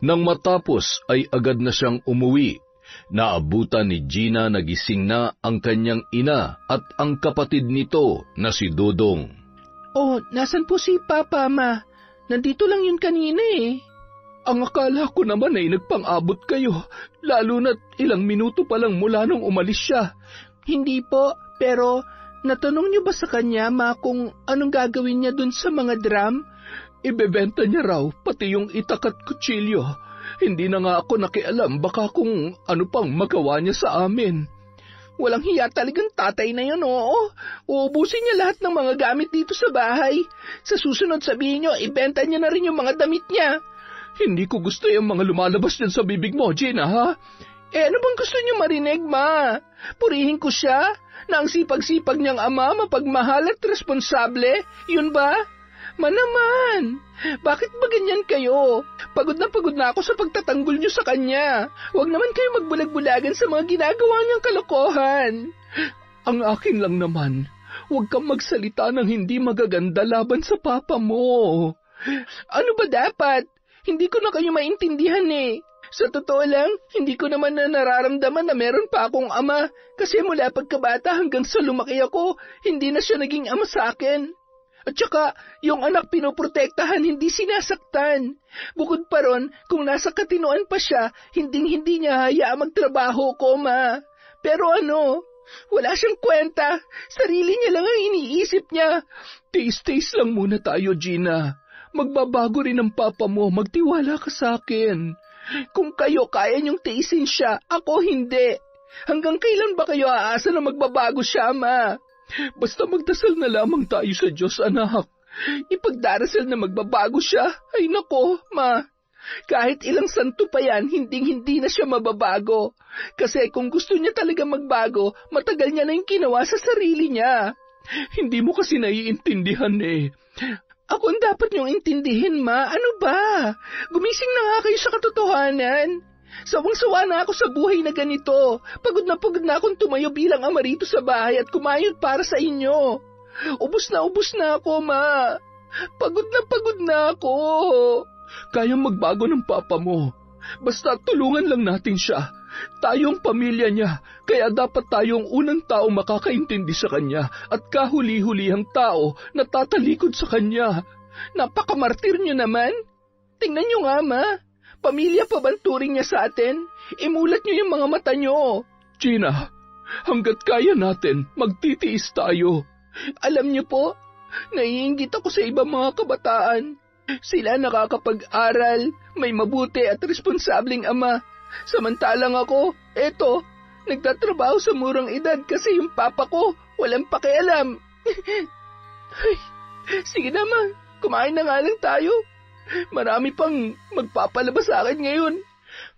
Nang matapos ay agad na siyang umuwi. Naabutan ni Gina na gising na ang kanyang ina at ang kapatid nito na si Dodong. Oh, nasan po si Papa, Ma? Nandito lang yun kanina eh. Ang akala ko naman ay nagpang-abot kayo, lalo na't ilang minuto pa lang mula nung umalis siya. Hindi po, pero natanong niyo ba sa kanya, Ma, kung anong gagawin niya dun sa mga drum? Ibebenta niya raw, pati yung itak at kutsilyo. Hindi na nga ako nakialam baka kung ano pang magawa niya sa amin. Walang hiya talagang tatay na yun, oo. Uubusin niya lahat ng mga gamit dito sa bahay. Sa susunod sabihin niyo, ibenta niya na rin yung mga damit niya. Hindi ko gusto yung mga lumalabas dyan sa bibig mo, Gina, ha? Ano bang gusto niyo marinig, Ma? Purihin ko siya na ang sipag-sipag niyang ama, mapagmahal at responsable. Yun ba? Ma naman, bakit ba ganyan kayo? Pagod na ako sa pagtatanggol niyo sa kanya. Huwag naman kayo magbulag-bulagan sa mga ginagawa niyang kalokohan. Ang akin lang naman, huwag kang magsalita ng hindi magaganda laban sa papa mo. Ano ba dapat? Hindi ko na kayo maintindihan eh. Sa totoo lang, hindi ko naman na nararamdaman na meron pa akong ama kasi mula pagkabata hanggang sa lumaki ako, hindi na siya naging ama sa akin. At saka, yung anak pinoprotektahan, hindi sinasaktan. Bukod pa ron, kung nasa katinoan pa siya, hinding-hindi niya hayaang magtrabaho ko, Ma. Pero ano, wala siyang kwenta. Sarili niya lang ang iniisip niya. Taste lang muna tayo, Gina. Magbabago rin ang papa mo, magtiwala ka sa akin. Kung kayo kaya niyong tiisin siya, ako hindi. Hanggang kailan ba kayo aasa na magbabago siya, Ma? Basta magdasal na lamang tayo sa Diyos, anak. Ipagdarasal na magbabago siya? Ay nako, Ma. Kahit ilang santo pa yan, hinding-hindi na siya mababago. Kasi kung gusto niya talaga magbago, matagal niya na yung ginawa sa sarili niya. Hindi mo kasi naiintindihan eh. Ako ang dapat niyong intindihin, Ma. Ano ba? Gumising na nga kayo sa katotohanan. Sawang-sawa na ako sa buhay na ganito. Pagod na akong tumayo bilang ama rito sa bahay at kumayod para sa inyo. Ubus na ako, Ma. Pagod na ako. Kayang magbago ng papa mo. Basta tulungan lang natin siya. Tayong pamilya niya, kaya dapat tayong unang tao makakaintindi sa kanya at kahuli-hulihang tao na tatalikod sa kanya. Napakamartir niyo naman. Tingnan niyo nga, Ma. Pamilya pa bang turing niya sa atin? Imulat niyo yung mga mata niyo. Gina, hanggat kaya natin, magtitiis tayo. Alam niyo po, naiinggit ako sa ibang mga kabataan. Sila nakakapag-aral, may mabuti at responsableng ama. Samantalang ako, eto, nagtatrabaho sa murang edad kasi yung papa ko walang pakialam. Ay, sige naman, kumain na nga lang tayo. Marami pang magpapalabas sa akin ngayon.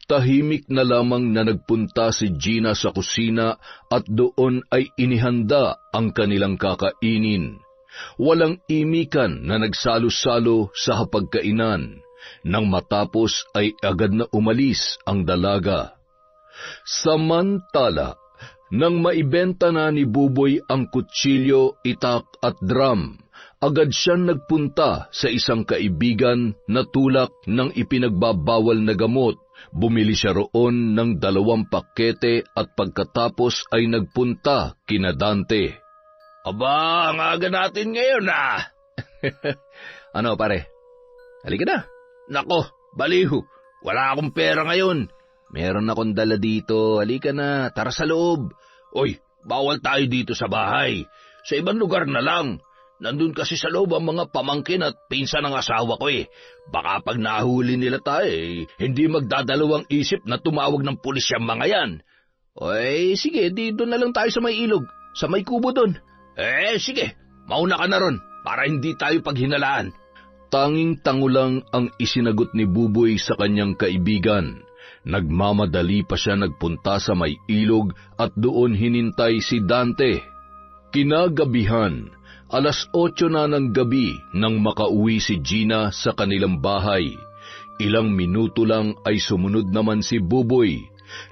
Tahimik na lamang na nagpunta si Gina sa kusina at doon ay inihanda ang kanilang kakainin. Walang imikan na nagsalo-salo sa hapagkainan. Nang matapos ay agad na umalis ang dalaga. Samantala, nang maibenta na ni Buboy ang kutsilyo, itak at drum, agad siyang nagpunta sa isang kaibigan na tulak ng ipinagbabawal na gamot. Bumili siya roon ng 2 pakete at pagkatapos ay nagpunta kina Dante. Aba, ang aga natin ngayon ah! Ano pare? Halika na. Nako, baliw. Wala akong pera ngayon. Meron akong dala dito. Halika na, tara sa loob. Oy, bawal tayo dito sa bahay. Sa ibang lugar na lang. Nandun kasi sa loob ang mga pamangkin at pinsan ng asawa ko eh. Baka pag nahuli nila tayo hindi magdadalawang isip na tumawag ng pulis yung mga yan. Oy, sige, dito na lang tayo sa may ilog. Sa may kubo doon. Sige. Mauna ka na ron para hindi tayo paghinalaan. Tanging-tango lang ang isinagot ni Buboy sa kanyang kaibigan. Nagmamadali pa siya nagpunta sa may ilog at doon hinintay si Dante. Kinagabihan, 8:00 na ng gabi nang makauwi si Gina sa kanilang bahay. Ilang minuto lang ay sumunod naman si Buboy.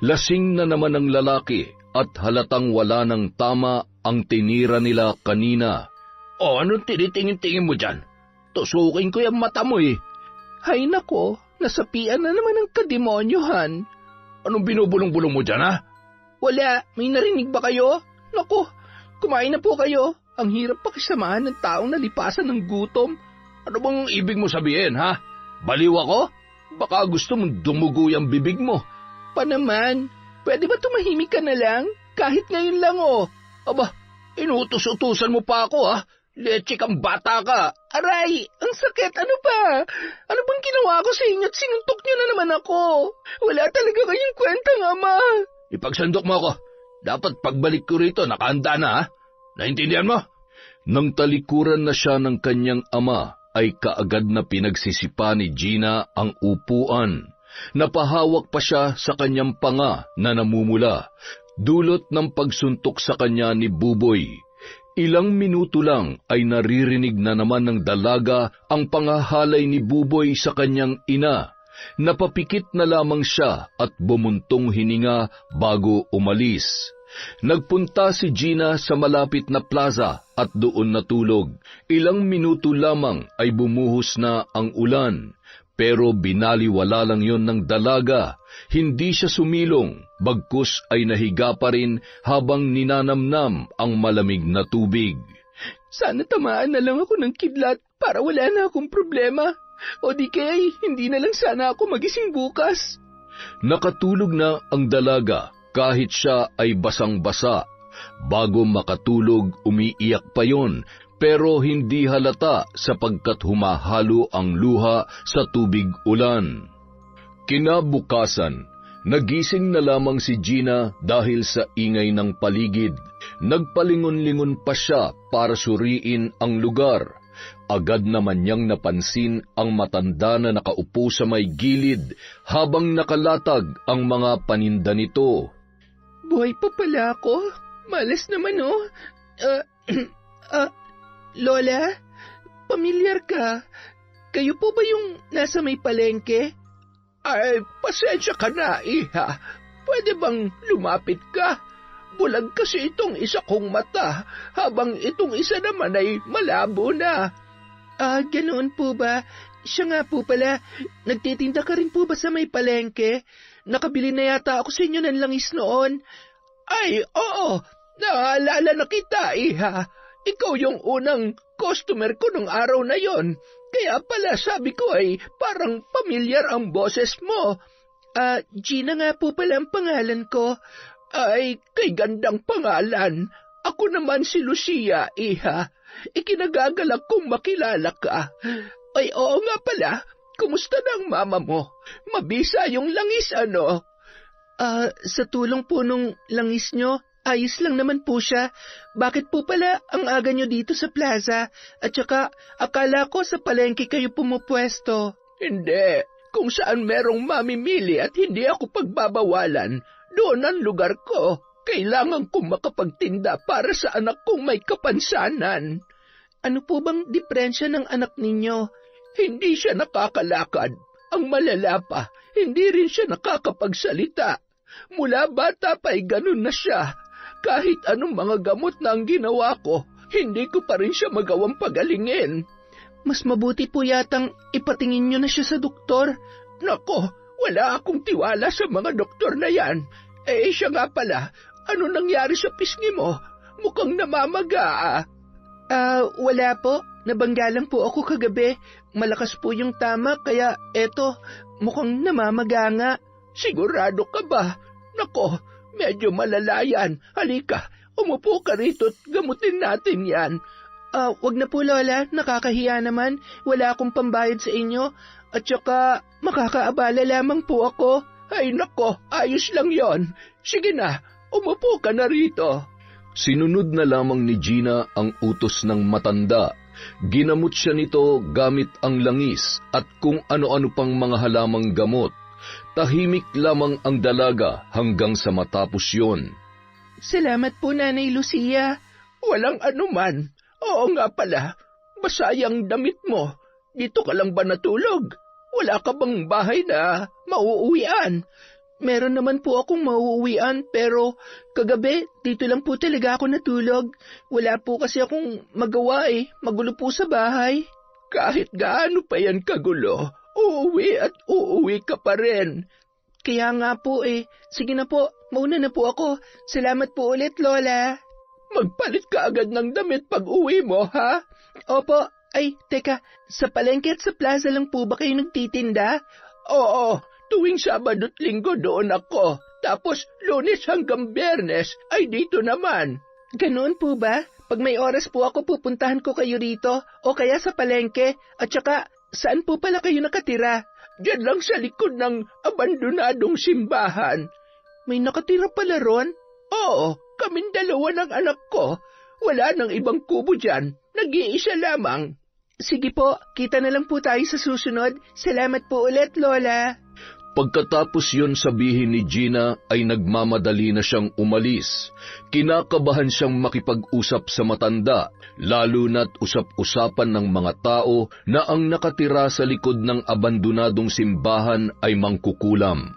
Lasing na naman ang lalaki at halatang wala ng tama ang tinira nila kanina. O, anong tinitingin-tingin mo dyan? Tusukin ko yung mata mo eh. Hay nako, nasapian na naman ang kademonyohan. Anong binubulong-bulong mo dyan, ha? Wala, may narinig ba kayo? Nako, kumain na po kayo. Ang hirap pakisamahan ng taong nalipasan ng gutom. Ano bang ibig mo sabihin, ha? Baliw ako? Baka gusto mong dumugo yung bibig mo. Pa naman, pwede ba tumahimik ka na lang? Kahit ngayon lang oh. Aba, inutos-utusan mo pa ako, ha? Leche kang bata ka. Aray, ang sakit. Ano ba? Ano bang ginawa ko sa inyo at sinuntok niyo na naman ako? Wala talaga kayong kwentang ama. Ipagsandok mo ako. Dapat pagbalik ko rito, nakahanda na, ha? Naintindihan mo? Nang talikuran na siya ng kanyang ama, ay kaagad na pinagsisipa ni Gina ang upuan. Napahawak pa siya sa kanyang panga na namumula, dulot ng pagsuntok sa kanya ni Buboy. Ilang minuto lang ay naririnig na naman ng dalaga ang pangahalay ni Buboy sa kanyang ina. Napapikit na lamang siya at bumuntong hininga bago umalis. Nagpunta si Gina sa malapit na plaza at doon natulog. Ilang minuto lamang ay bumuhos na ang ulan. Pero binaliwala lang yon ng dalaga. Hindi siya sumilong, bagkus ay nahiga pa rin habang ninanamnam ang malamig na tubig. Sana tamaan na lang ako ng kidlat para wala na akong problema. O di kaya hindi na lang sana ako magising bukas. Nakatulog na ang dalaga kahit siya ay basang-basa. Bago makatulog, umiiyak pa yon. Pero hindi halata sapagkat humahalo ang luha sa tubig ulan. Kinabukasan, nagising na lamang si Gina dahil sa ingay ng paligid. Nagpalingon-lingon pa siya para suriin ang lugar. Agad naman niyang napansin ang matanda na nakaupo sa may gilid habang nakalatag ang mga paninda nito. Buhay pa pala ako? Malas naman oh. Lola, pamilyar ka. Kayo po ba yung nasa may palengke? Ay, pasensya ka na, iha. Pwede bang lumapit ka? Bulag kasi itong isa kong mata, habang itong isa naman ay malabo na. Ganoon po ba? Siya nga po pala, nagtitinda ka rin po ba sa may palengke? Nakabili na yata ako sa inyo ng langis noon. Ay, oo, naalala na kita, iha. Ikaw yung unang customer ko nung araw na yon. Kaya pala sabi ko ay parang pamilyar ang boses mo. Gina nga po pala ang pangalan ko. Ay, kay gandang pangalan. Ako naman si Lucia, iha. Ikinagagalak kong makilala ka. Ay, oo nga pala. Kumusta na ang mama mo? Mabisa yung langis, ano? Sa tulong po nung langis nyo, ayos lang naman po siya. Bakit po pala ang aga nyo dito sa plaza? At saka, akala ko sa palengke kayo pumupwesto. Hindi. Kung saan merong mamimili at hindi ako pagbabawalan, doon ang lugar ko. Kailangan kong makapagtinda para sa anak kong may kapansanan. Ano po bang diferensya ng anak ninyo? Hindi siya nakakalakad. Ang malala pa, hindi rin siya nakakapagsalita. Mula bata pa'y ganun na siya. Kahit anong mga gamot na ang ginawa ko, hindi ko pa rin siya magawang pagalingin. Mas mabuti po yatang ipatingin nyo na siya sa doktor. Nako, wala akong tiwala sa mga doktor na yan. Siya nga pala, ano nangyari sa pisngi mo? Mukhang namamaga. Wala po. Nabangga lang po ako kagabi. Malakas po yung tama, kaya eto, mukhang namamaga nga. Sigurado ka ba? Nako, medyo malala yan. Halika, umupo ka rito at gamutin natin yan. Wag na po, Lola. Nakakahiya naman. Wala akong pambayad sa inyo. At saka, makakaabala lamang po ako. Ay nako, ayos lang yon. Sige na, umupo ka na rito. Sinunod na lamang ni Gina ang utos ng matanda. Ginamot siya nito gamit ang langis at kung ano-ano pang mga halamang gamot. Tahimik lamang ang dalaga hanggang sa matapos yun. Salamat po, Nanay Lucia. Walang anuman. Oo nga pala, masayang damit mo. Dito ka lang ba natulog? Wala ka bang bahay na mauuwian? Meron naman po akong mauuwian pero kagabi dito lang po talaga ako natulog. Wala po kasi akong magawa magulo po sa bahay. Kahit gaano pa yan kagulo, uuwi at uuwi ka pa rin. Kaya nga po sige na po, mauna na po ako. Salamat po ulit, Lola. Magpalit ka agad ng damit pag uwi mo, ha? Opo. Ay, teka, sa palengke at sa plaza lang po ba kayo nagtitinda? Oo, tuwing Sabado at Linggo doon ako. Tapos Lunes hanggang Biyernes ay dito naman. Ganoon po ba? Pag may oras po ako pupuntahan ko kayo rito o kaya sa palengke. At saka, saan po pala kayo nakatira? Diyan lang sa likod ng abandonadong simbahan. May nakatira pala ron? Oo, kaming dalawa ng anak ko. Wala nang ibang kubo dyan. Nag-iisa lamang. Sige po, kita na lang po tayo sa susunod. Salamat po ulit, Lola. Pagkatapos yun sabihin ni Gina ay nagmamadali na siyang umalis. Kinakabahan siyang makipag-usap sa matanda, lalo na't usap-usapan ng mga tao na ang nakatira sa likod ng abandonadong simbahan ay mangkukulam.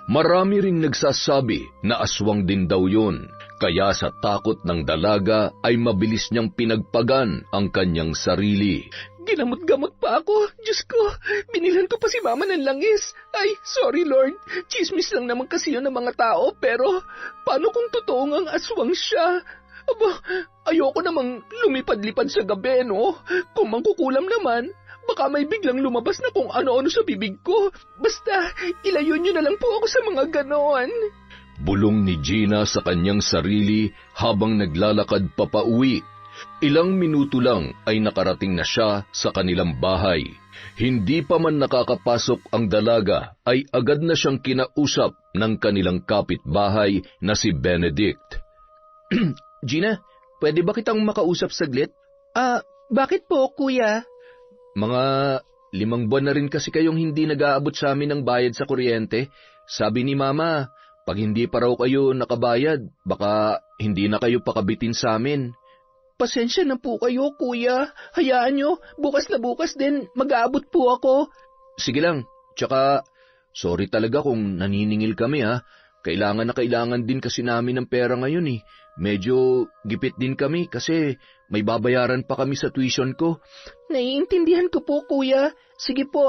Marami ring nagsasabi na aswang din daw yun, kaya sa takot ng dalaga ay mabilis niyang pinagpagan ang kanyang sarili. Ginamot-gamot pa ako. Diyos ko, binilhan ko pa si Mama ng langis. Ay, sorry Lord. Chismis lang naman kasi yun ng mga tao, pero paano kung totoo ngang aswang siya? Aba, ayoko namang lumipad-lipad sa gabi, no? Kung mangkukulam naman, baka may biglang lumabas na kung ano-ano sa bibig ko. Basta, ilayo niyo na lang po ako sa mga ganon. Bulong ni Gina sa kanyang sarili habang naglalakad papauwi. Ilang minuto lang ay nakarating na siya sa kanilang bahay. Hindi pa man nakakapasok ang dalaga ay agad na siyang kinausap ng kanilang kapitbahay na si Benedict. Gina, pwede ba kitang makausap saglit? Bakit po, kuya? Mga 5 buwan na rin kasi kayong hindi nag-aabot sa amin ng bayad sa kuryente. Sabi ni Mama, pag hindi pa raw kayo nakabayad, baka hindi na kayo pakabitin sa amin. Pasensya na po kayo, kuya. Hayaan nyo, bukas na bukas din, mag-aabot po ako. Sige lang, tsaka sorry talaga kung naniningil kami ha. Kailangan na kailangan din kasi namin ng pera ngayon eh. Medyo gipit din kami kasi may babayaran pa kami sa tuition ko. Naiintindihan ko po, kuya. Sige po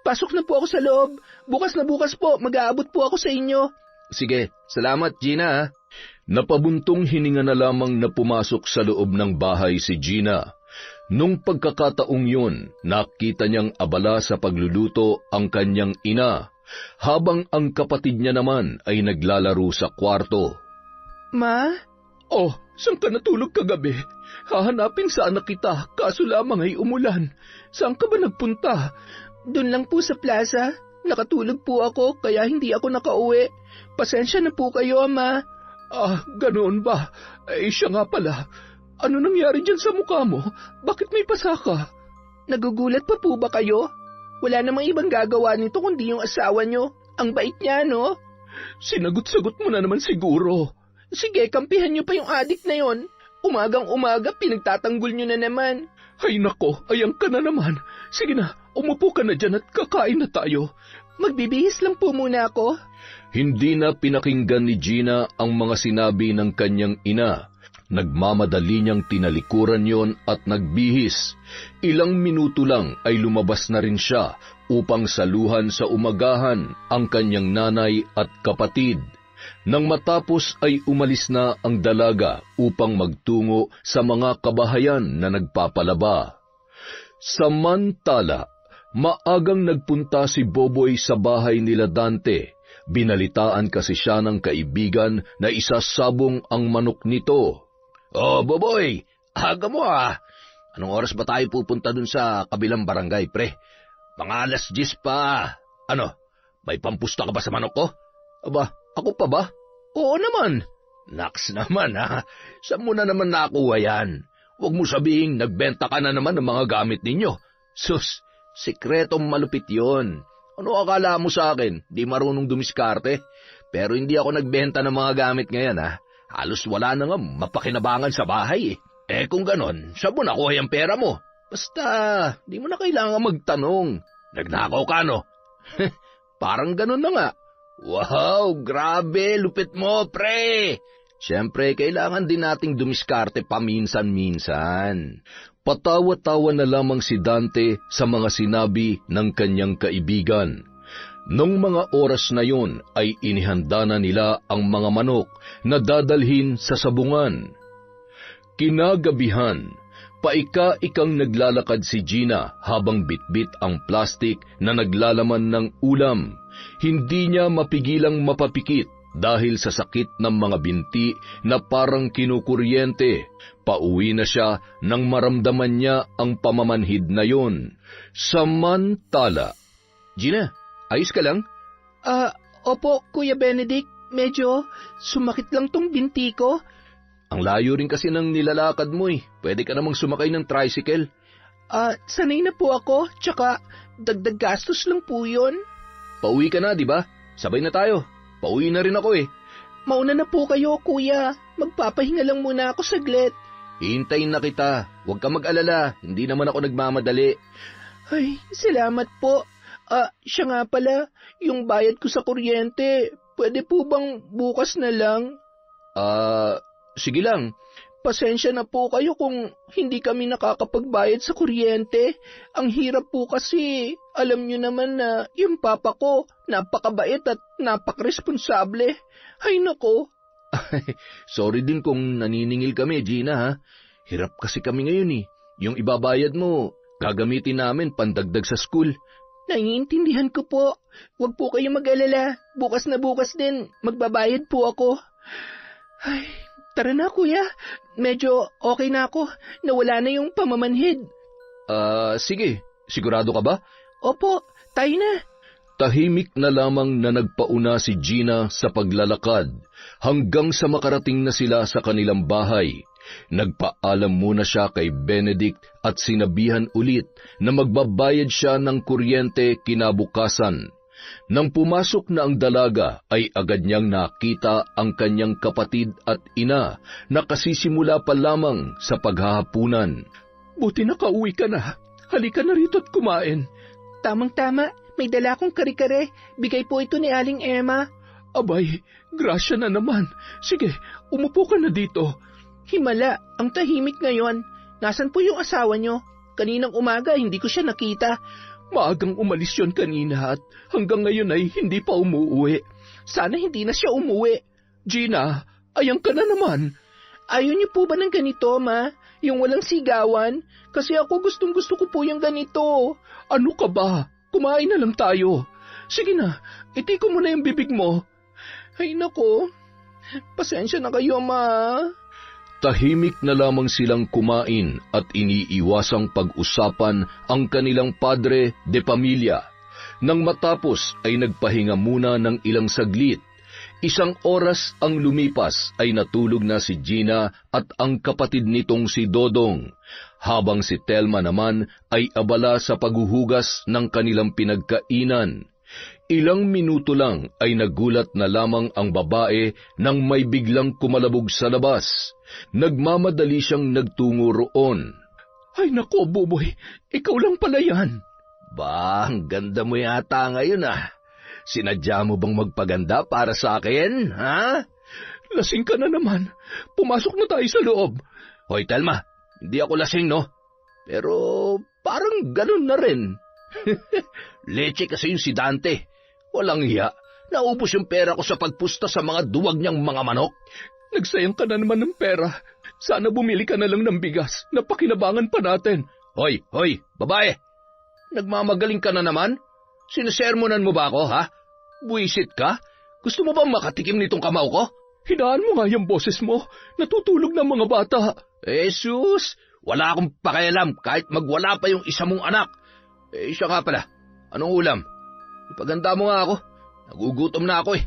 pasok na po ako sa loob. Bukas na bukas po, mag-aabot po ako sa inyo. Sige, salamat Gina ha. Napabuntong hininga na lamang na pumasok sa loob ng bahay si Gina. Nung pagkakataong yun, nakita niyang abala sa pagluluto ang kanyang ina, habang ang kapatid niya naman ay naglalaro sa kwarto. Ma? Oh, saan ka natulog kagabi? Hahanapin sana kita, kaso lamang ay umulan. Saan ka ba nagpunta? Doon lang po sa plaza. Nakatulog po ako kaya hindi ako nakauwi. Pasensya na po kayo, Ma. Ganoon ba? Siya nga pala. Ano nangyari dyan sa mukha mo? Bakit may pasa ka? Nagugulat pa po ba kayo? Wala namang ibang gagawa nito kundi yung asawa nyo. Ang bait niya, no? Sinagot-sagot mo na naman siguro. Sige, kampihan nyo pa yung adik na yon. Umagang-umaga, pinagtatanggol nyo na naman. Ay nako, ayan ka na naman. Sige na, umupo ka na dyan at kakain na tayo. Magbibihis lang po muna ako. Hindi na pinakinggan ni Gina ang mga sinabi ng kanyang ina. Nagmamadali niyang tinalikuran yon at nagbihis. Ilang minuto lang ay lumabas na rin siya upang saluhan sa umagahan ang kanyang nanay at kapatid. Nang matapos ay umalis na ang dalaga upang magtungo sa mga kabahayan na nagpapalaba. Samantala, maagang nagpunta si Boboy sa bahay nila Dante. Binalitaan kasi siya ng kaibigan na isasabong ang manok nito. Oh, Boboy, aga mo Anong oras ba tayo pupunta dun sa kabilang barangay, pre? Mga 10:00 pa. Ano, may pampusta ka ba sa manok ko? Aba, ako pa ba? Oo naman. Naks naman Saan mo na naman nakuha yan? Huwag mo sabihing nagbenta ka na naman ng mga gamit ninyo. Sus, sikretong malupit yon. Ano akala mo sa akin? Di marunong dumiskarte. Pero hindi ako nagbenta ng mga gamit ngayon, ha? Halos wala na nga mapakinabangan sa bahay, eh. Kung ganon, saan mo nakuha yung pera mo? Basta, di mo na kailangan magtanong. Nagnakaw ka, no? Parang ganon na nga. Wow, grabe, lupit mo, pre! Siyempre, kailangan din nating dumiskarte paminsan-minsan. Patawa-tawa na lamang si Dante sa mga sinabi ng kanyang kaibigan. Nung mga oras na yon ay inihanda na nila ang mga manok na dadalhin sa sabungan. Kinagabihan, paika-ikang naglalakad si Gina habang bitbit ang plastik na naglalaman ng ulam. Hindi niya mapigilang mapapikit dahil sa sakit ng mga binti na parang kinukuryente. Pauwi na siya nang maramdaman niya ang pamamanhid na yon. Samantala, Gina, ayos ka lang? Opo, Kuya Benedict. Medyo sumakit lang tong binti ko. Ang layo rin kasi ng nilalakad mo, eh. Pwede ka namang sumakay ng tricycle. Sanay na po ako, tsaka dagdag gastos lang po yun. Pauwi ka na, di ba? Sabay na tayo. Pauwi na rin ako, eh. Mauna na po kayo, Kuya. Magpapahinga lang muna ako saglit. Hintayin na kita. Huwag ka mag-alala. Hindi naman ako nagmamadali. Ay, salamat po. Siya nga pala, yung bayad ko sa kuryente, pwede po bang bukas na lang? Sige lang. Pasensya na po kayo kung hindi kami nakakapagbayad sa kuryente. Ang hirap po kasi, alam nyo naman na yung papa ko, napakabait at napakresponsable. Ay nako. Sorry din kung naniningil kami, Gina, ha? Hirap kasi kami ngayon, eh. Yung ibabayad mo, gagamitin namin pandagdag sa school. Naiintindihan ko po. Huwag po kayong mag-alala. Bukas na bukas din, magbabayad po ako. Ay, tara na, Kuya. Medyo okay na ako. Nawala na yung pamamanhid. Sige. Sigurado ka ba? Opo, tayo na. tahimik na lamang na nagpauna si Gina sa paglalakad hanggang sa makarating na sila sa kanilang bahay. Nagpaalam muna siya kay Benedict at sinabihan ulit na magbabayad siya ng kuryente kinabukasan. Nang pumasok na ang dalaga ay agad niyang nakita ang kanyang kapatid at ina na kasisimula pa lamang sa paghahapunan. Buti nakauwi ka na. Halika na rito at kumain. Tamang-tama, may dala akong kare-kare. Bigay po ito ni Aling Emma. Abay, grasya na naman. Sige, umupo ka na dito. Himala, ang tahimik ngayon. Nasaan po yung asawa nyo? Kaninang umaga, hindi ko siya nakita. Maagang umalis yon kanina at hanggang ngayon ay hindi pa umuwi. Sana hindi na siya umuwi. Gina, ayan ka na naman. Ayaw niyo po ba ng ganito, Ma? Yung walang sigawan? Kasi ako gustong-gusto ko po yung ganito. Ano ka ba? Kumain na lang tayo. Sige na, itiko mo na yung bibig mo. Ay nako, pasensya na kayo, Ma. Tahimik na lamang silang kumain at iniiwasang pag-usapan ang kanilang padre de pamilya. Nang matapos ay nagpahinga muna ng ilang saglit. Isang oras ang lumipas ay natulog na si Gina at ang kapatid nitong si Dodong, habang si Telma naman ay abala sa paghuhugas ng kanilang pinagkainan. Ilang minuto lang ay nagulat na lamang ang babae nang may biglang kumalabog sa labas. Nagmamadali siyang nagtungo roon. Ay nako, Buboy, ikaw lang pala yan. Ba, ang ganda mo yata ngayon ah. Sinadya mo bang magpaganda para sa akin, ha? Lasing ka na naman. Pumasok na tayo sa loob. Hoy, Telma, hindi ako lasing, no? Pero parang ganun na rin. Leche kasi yung si Dante. Walang hiya. Naubos yung pera ko sa pagpusta sa mga duwag niyang mga manok. Nagsayang ka na naman ng pera. Sana bumili ka na lang ng bigas na pakinabangan pa natin. Hoy, babae! Nagmamagaling ka na naman? Sinesermonan mo ba ako, ha? Buwisit ka? Gusto mo bang makatikim nitong kamao ko? Hinaan mo nga yung boses mo. Natutulog ng mga bata. Jesus! Wala akong pakialam kahit magwala pa yung isa mong anak. Siya nga pala. Anong ulam? Ipaganda mo nga ako. Nagugutom na ako eh.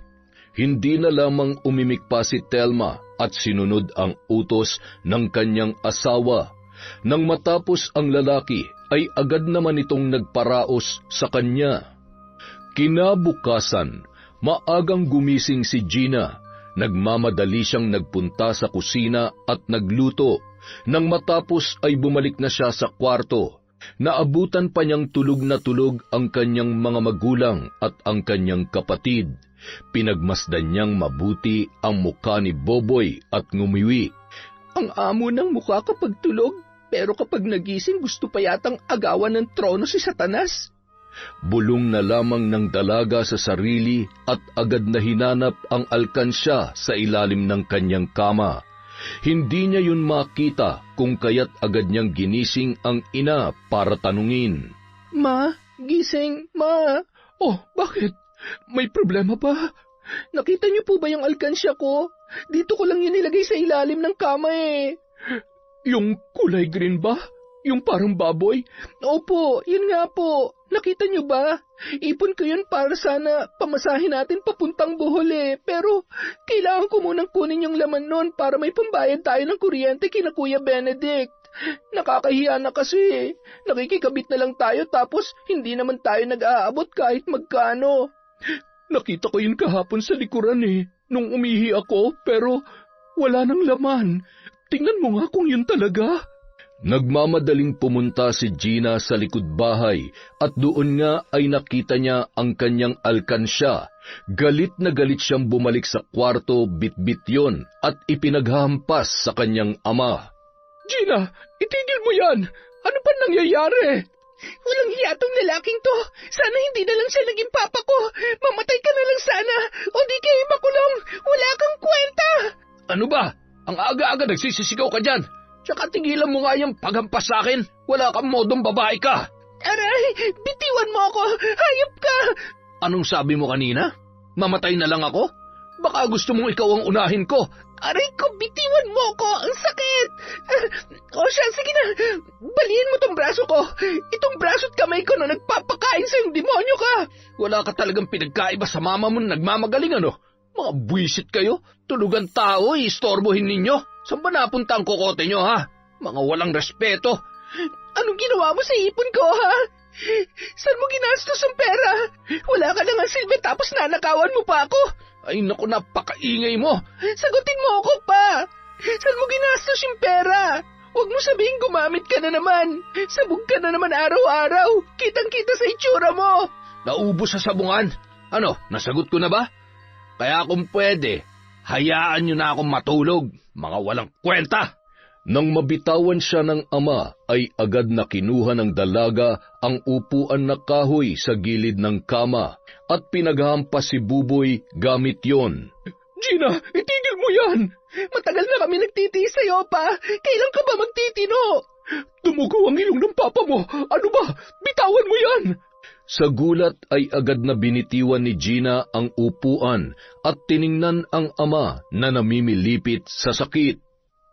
Hindi na lamang umimik pa si Telma at sinunod ang utos ng kanyang asawa. Nang matapos ang lalaki, ay agad naman itong nagparaos sa kanya. Kinabukasan, maagang gumising si Gina. Nagmamadali siyang nagpunta sa kusina at nagluto. Nang matapos ay bumalik na siya sa kwarto. Naabutan pa niyang tulog na tulog ang kanyang mga magulang at ang kanyang kapatid. Pinagmasdan niyang mabuti ang mukha ni Boboy at ngumiwi. Ang amo ng mukha kapag tulog, pero kapag nagising gusto pa yatang agawan ng trono si Satanas. Bulong na lamang ng dalaga sa sarili at agad na hinanap ang alkansya sa ilalim ng kanyang kama. Hindi niya yun makita kung kaya't agad niyang ginising ang ina para tanungin. Ma, gising, ma. Oh, bakit? May problema ba? Nakita niyo po ba yung alkansya ko? Dito ko lang yun nilagay sa ilalim ng kama eh. Yung kulay green ba? Yung parang baboy? Opo, yun nga po. Nakita niyo ba? Ipon ko yun para sana pamasahin natin papuntang Bohol eh. Pero kailangan ko munang kunin yung laman nun para may pambayad tayo ng kuryente kina Kuya Benedict. Nakakahiya na kasi. Nakikikabit na lang tayo tapos hindi naman tayo nag-aabot kahit magkano. Nakita ko yun kahapon sa likuran eh. Nung umihi ako pero wala nang laman. Tingnan mo nga kung yun talaga. Nagmamadaling pumunta si Gina sa likod bahay at doon nga ay nakita niya ang kanyang alkansya. Galit na galit siyang bumalik sa kwarto, bitbit yon at ipinaghahampas sa kanyang ama. Gina, itigil mo yan! Ano pa nangyayari? Walang hiya tong lalaking to. Sana hindi na lang siya naging papa ko. Mamatay ka na lang sana. O di kayo makulong. Wala kang kwenta. Ano ba? Ang aga-aga nagsisisigaw ka dyan. Tsaka tigilan mo nga yung paghampas sa akin. Wala kang modong babae ka. Aray, bitiwan mo ako. Hayop ka. Anong sabi mo kanina? Mamatay na lang ako? Baka gusto mong ikaw ang unahin ko. Aray ko, bitiwan mo ko. Ang sakit. O siya, sige na. Balihin mo tong braso ko. Itong braso at kamay ko na nagpapakain sa yung demonyo ka. Wala ka talagang pinagkaiba sa mama mo na nagmamagaling ano? Mga buwisit kayo. Tulugan tao, istorbohin ninyo. Saan ba napunta ang kokote nyo, ha? Mga walang respeto. Anong ginawa mo sa ipon ko, ha? Saan mo ginastos ang pera? Wala ka na nga silbi tapos nanakawan mo pa ako. Ay naku, napakaingay mo. Sagutin mo ako pa. Saan mo ginastos yung pera? Huwag mo sabihin gumamit ka na naman. Sabog ka na naman araw-araw. Kitang-kita sa itsura mo. Naubos sa sabungan. Ano, nasagot ko na ba? Kaya kung pwede, hayaan nyo na akong matulog. Mga walang kwenta. Nang mabitawan siya ng ama, ay agad na kinuha ng dalaga ang upuan na kahoy sa gilid ng kama at pinaghampas si Buboy gamit yon. Gina, itigil mo yan! Matagal na kami nagtitiis sa'yo, pa. Kailan ka ba magtitino? Tumugo ang ilong ng papa mo. Ano ba? Bitawan mo yan! Sa gulat ay agad na binitiwan ni Gina ang upuan at tiningnan ang ama na namimilipit sa sakit.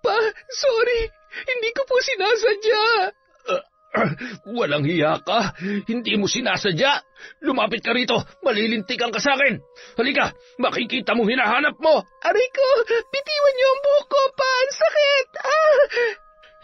Pa, sorry. Hindi ko po sinasadya. Walang hiya ka. Hindi mo sinasadya. Lumapit ka rito. Malilintikan ka sa akin. Halika, makikita mo hinahanap mo. Aray ko, bitiwan niyo ang buhok ko, pa. Ang sakit.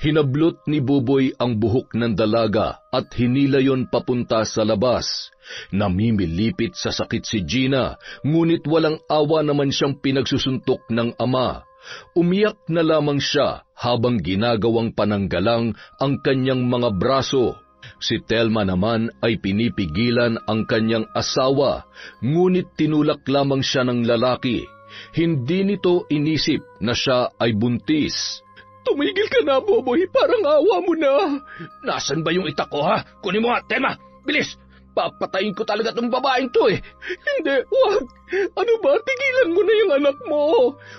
Hinablot ni Buboy ang buhok ng dalaga at hinila yon papunta sa labas. Namimilipit sa sakit si Gina, ngunit walang awa naman siyang pinagsusuntok ng ama. Umiyak na lamang siya habang ginagawang pananggalang ang kanyang mga braso. Si Telma naman ay pinipigilan ang kanyang asawa, ngunit tinulak lamang siya ng lalaki. Hindi nito inisip na siya ay buntis. Tumigil ka na, Boboy. Parang awa mo na. Nasaan ba yung itak ko, ha? Kunin mo nga, Telma. Bilis! Papatayin ko talaga tong babaeng to, eh. Hindi, wag. Ano ba? Tigilan mo na yung anak mo.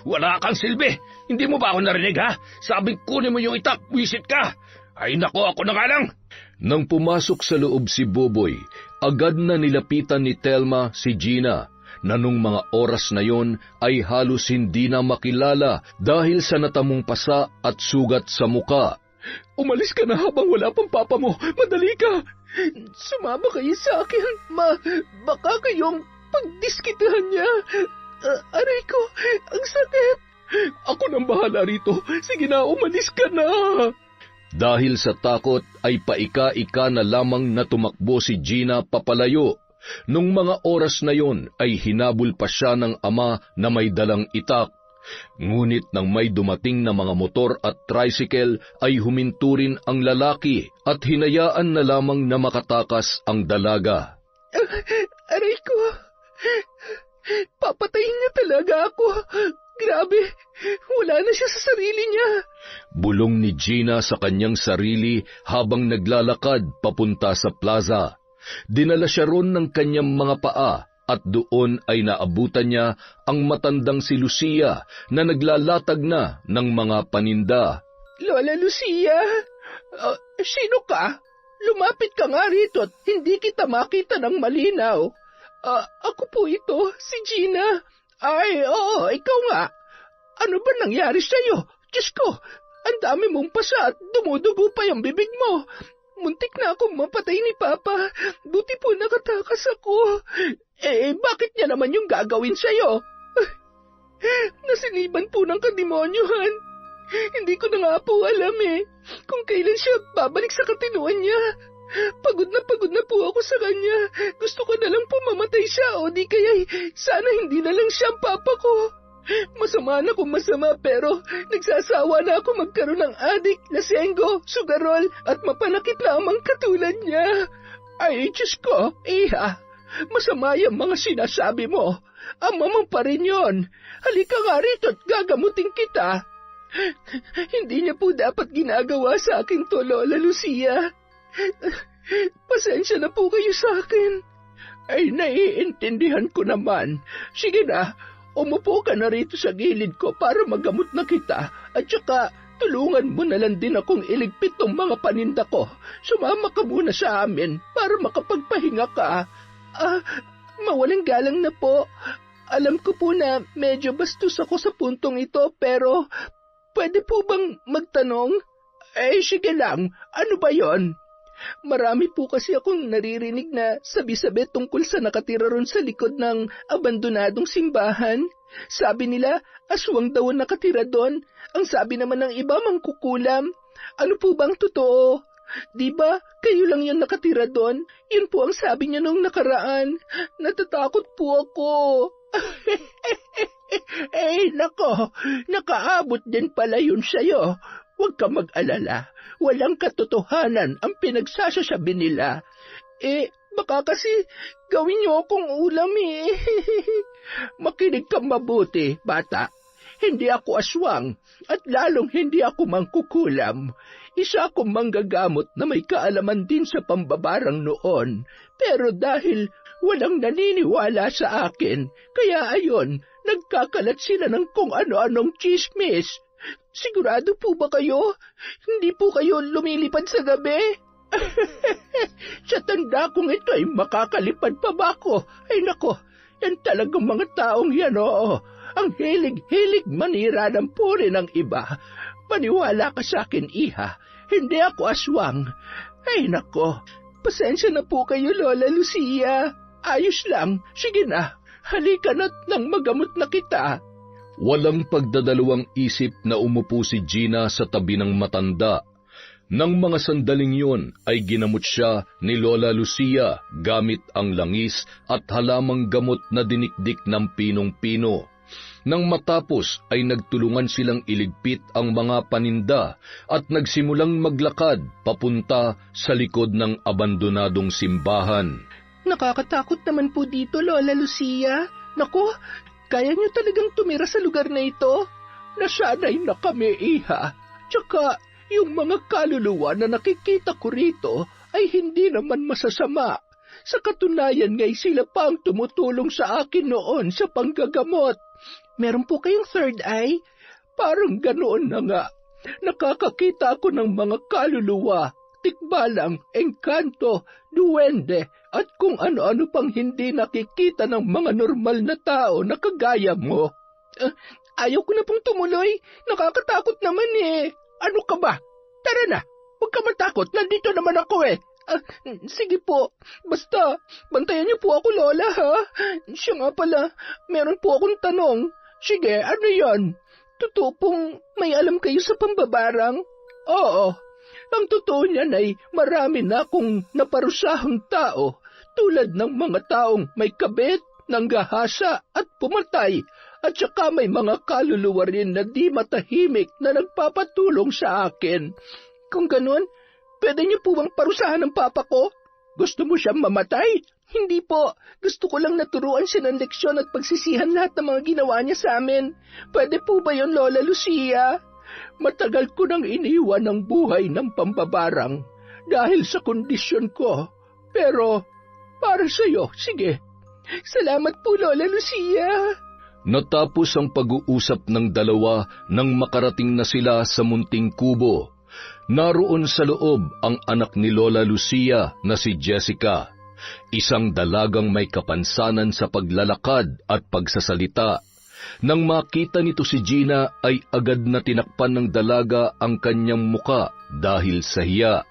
Wala kang silbi. Hindi mo ba ako narinig, ha? Sabing kunin mo yung itak, wisit ka. Ay nako, ako na nga lang. Nang pumasok sa loob si Boboy, agad na nilapitan ni Telma si Gina, na nung mga oras na yon ay halos hindi na makilala dahil sa natamong pasa at sugat sa muka. Umalis ka na habang wala pang papa mo. Madali ka. Sumama kayo sa akin, ma. Baka kayong pagdiskitahan niya. Aray ko, ang sakit. Ako nang bahala rito. Sige na, umalis ka na. Dahil sa takot ay paika-ika na lamang na tumakbo si Gina papalayo. Nung mga oras na yon ay hinabol pa siya ng ama na may dalang itak. Ngunit nang may dumating na mga motor at tricycle ay huminto rin ang lalaki at hinayaan na lamang na makatakas ang dalaga. Aray ko! Papatayin niya talaga ako! Grabe! Wala na siya sa sarili niya! Bulong ni Gina sa kanyang sarili habang naglalakad papunta sa plaza. Dinala siya ron ng kanyang mga paa at doon ay naabutan niya ang matandang si Lucia na naglalatag na ng mga paninda. Lola Lucia? Sino ka? Lumapit ka nga rito at hindi kita makita ng malinaw. Ako po ito, si Gina. Ay, oo, ikaw nga. Ano ba nangyari sa'yo? Diyos ko, ang dami mong pasa at dumudugo pa yung bibig mo. Muntik na akong mapatay ni Papa. Buti po nakatakas ako. Bakit niya naman yung gagawin sa'yo? Nasiliban po ng kademonyuhan. Hindi ko na nga po alam kung kailan siya babalik sa katinuan niya. Pagod na po ako sa kanya. Gusto ko na lang po mamatay siya o di kaya sana hindi na lang siya ang Papa ko. Masama na kung masama pero nagsasawa na ako magkaroon ng adik, lasenggo, sugarol at mapanakit lamang katulad niya. Ay, Diyos ko, iha, masama yung mga sinasabi mo. Ama mo pa rin yun. Halika nga rito at gagamutin kita. Hindi niya po dapat ginagawa sa akin to, Lola Lucia. Pasensya na po kayo sa akin. Ay, naiintindihan ko naman. Sige na. Umupo ka na rito sa gilid ko para magamot na kita at saka tulungan mo na lang din akong iligpit tong mga paninda ko. Sumama ka muna sa amin para makapagpahinga ka. Mawalang galang na po. Alam ko po na medyo bastos ako sa puntong ito pero pwede po bang magtanong? Sige lang. Ano ba yon? Marami po kasi akong naririnig na sabi-sabi tungkol sa nakatira ron sa likod ng abandonadong simbahan. Sabi nila, aswang daw ang nakatira doon. Ang sabi naman ng iba, mangkukulam. Ano po bang totoo? Di ba, kayo lang yung nakatira doon? Yun po ang sabi niya nung nakaraan. Natatakot po ako. Nako, nakaabot din pala yun sa'yo. Huwag ka mag-alala. Walang katotohanan ang pinagsasasabi nila. Baka kasi gawin niyo akong ulam Makinig kang mabuti, bata. Hindi ako aswang at lalong hindi ako mangkukulam. Isa akong manggagamot na may kaalaman din sa pambabarang noon. Pero dahil walang naniniwala sa akin, kaya ayon, nagkakalat sila ng kung ano-anong chismis. Sigurado po ba kayo? Hindi po kayo lumilipad sa gabi? Sa tanda kong ito ay makakalipad pa ba ako? Ay nako, yan talagang mga taong yan, oo. Ang hilig-hilig manira ng puri ng iba. Maniwala ka sa akin, iha. Hindi ako aswang. Ay nako, pasensya na po kayo, Lola Lucia. Ayos lang, sige na. Halika na't nang magamot na kita. Walang pagdadalawang isip na umupo si Gina sa tabi ng matanda. Nang mga sandaling yun ay ginamot siya ni Lola Lucia gamit ang langis at halamang gamot na dinikdik ng pinong-pino. Nang matapos ay nagtulungan silang iligpit ang mga paninda at nagsimulang maglakad papunta sa likod ng abandonadong simbahan. Nakakatakot naman po dito, Lola Lucia. Naku, kaya niyo talagang tumira sa lugar na ito? Nasanay na kami, iha. Tsaka, yung mga kaluluwa na nakikita ko rito ay hindi naman masasama. Sa katunayan nga'y sila pa ang tumutulong sa akin noon sa panggagamot. Meron po kayong third eye? Parang ganoon na nga. Nakakakita ako ng mga kaluluwa, tikbalang, engkanto, duwende, at kung ano-ano pang hindi nakikita ng mga normal na tao na kagaya mo. Ayaw ko na pong tumuloy. Nakakatakot naman Ano ka ba? Tara na. Huwag ka matakot. Nandito naman ako Sige po. Basta, bantayan niyo po ako, Lola, ha? Siya nga pala, meron po akong tanong. Sige, ano yon? Totoo pong may alam kayo sa pambabarang? Oo. Ang totoo niyan ay marami na akong naparusahang tao. tulad ng mga taong may kabit, nanggahasa at pumatay, at saka may mga kaluluwa rin na di matahimik na nagpapatulong sa akin. Kung ganun, pwede niyo po bang parusahan ng papa ko? Gusto mo siyang mamatay? Hindi po. Gusto ko lang naturuan siya ng leksyon at pagsisihan lahat ng mga ginawa niya sa amin. Pwede po ba yun, Lola Lucia? Matagal ko nang iniwan ang buhay ng pambabarang dahil sa kondisyon ko. Pero para sa'yo, sige. Salamat po, Lola Lucia. Natapos ang pag-uusap ng dalawa nang makarating na sila sa munting kubo. Naroon sa loob ang anak ni Lola Lucia na si Jessica, isang dalagang may kapansanan sa paglalakad at pagsasalita. Nang makita nito si Gina ay agad na tinakpan ng dalaga ang kanyang muka dahil sa hiya.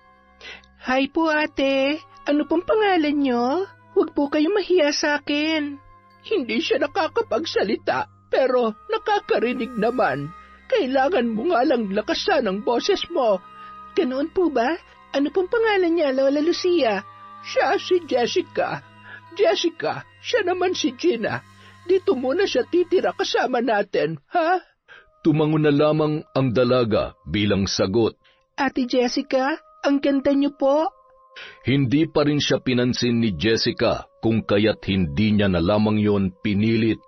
Hi po, ate. Ano pong pangalan niyo? Huwag po kayong mahiya sa akin. Hindi siya nakakapagsalita, pero nakakarinig naman. Kailangan mo nga lang lakasan ang boses mo. Ganoon po ba? Ano pong pangalan niya, Lola Lucia? Siya si Jessica. Jessica, siya naman si Gina. Dito muna siya titira kasama natin, ha? Tumango na lamang ang dalaga bilang sagot. Ate Jessica, ang ganda niyo po. Hindi pa rin siya pinansin ni Jessica kung kaya't hindi niya na lamang yon pinilit.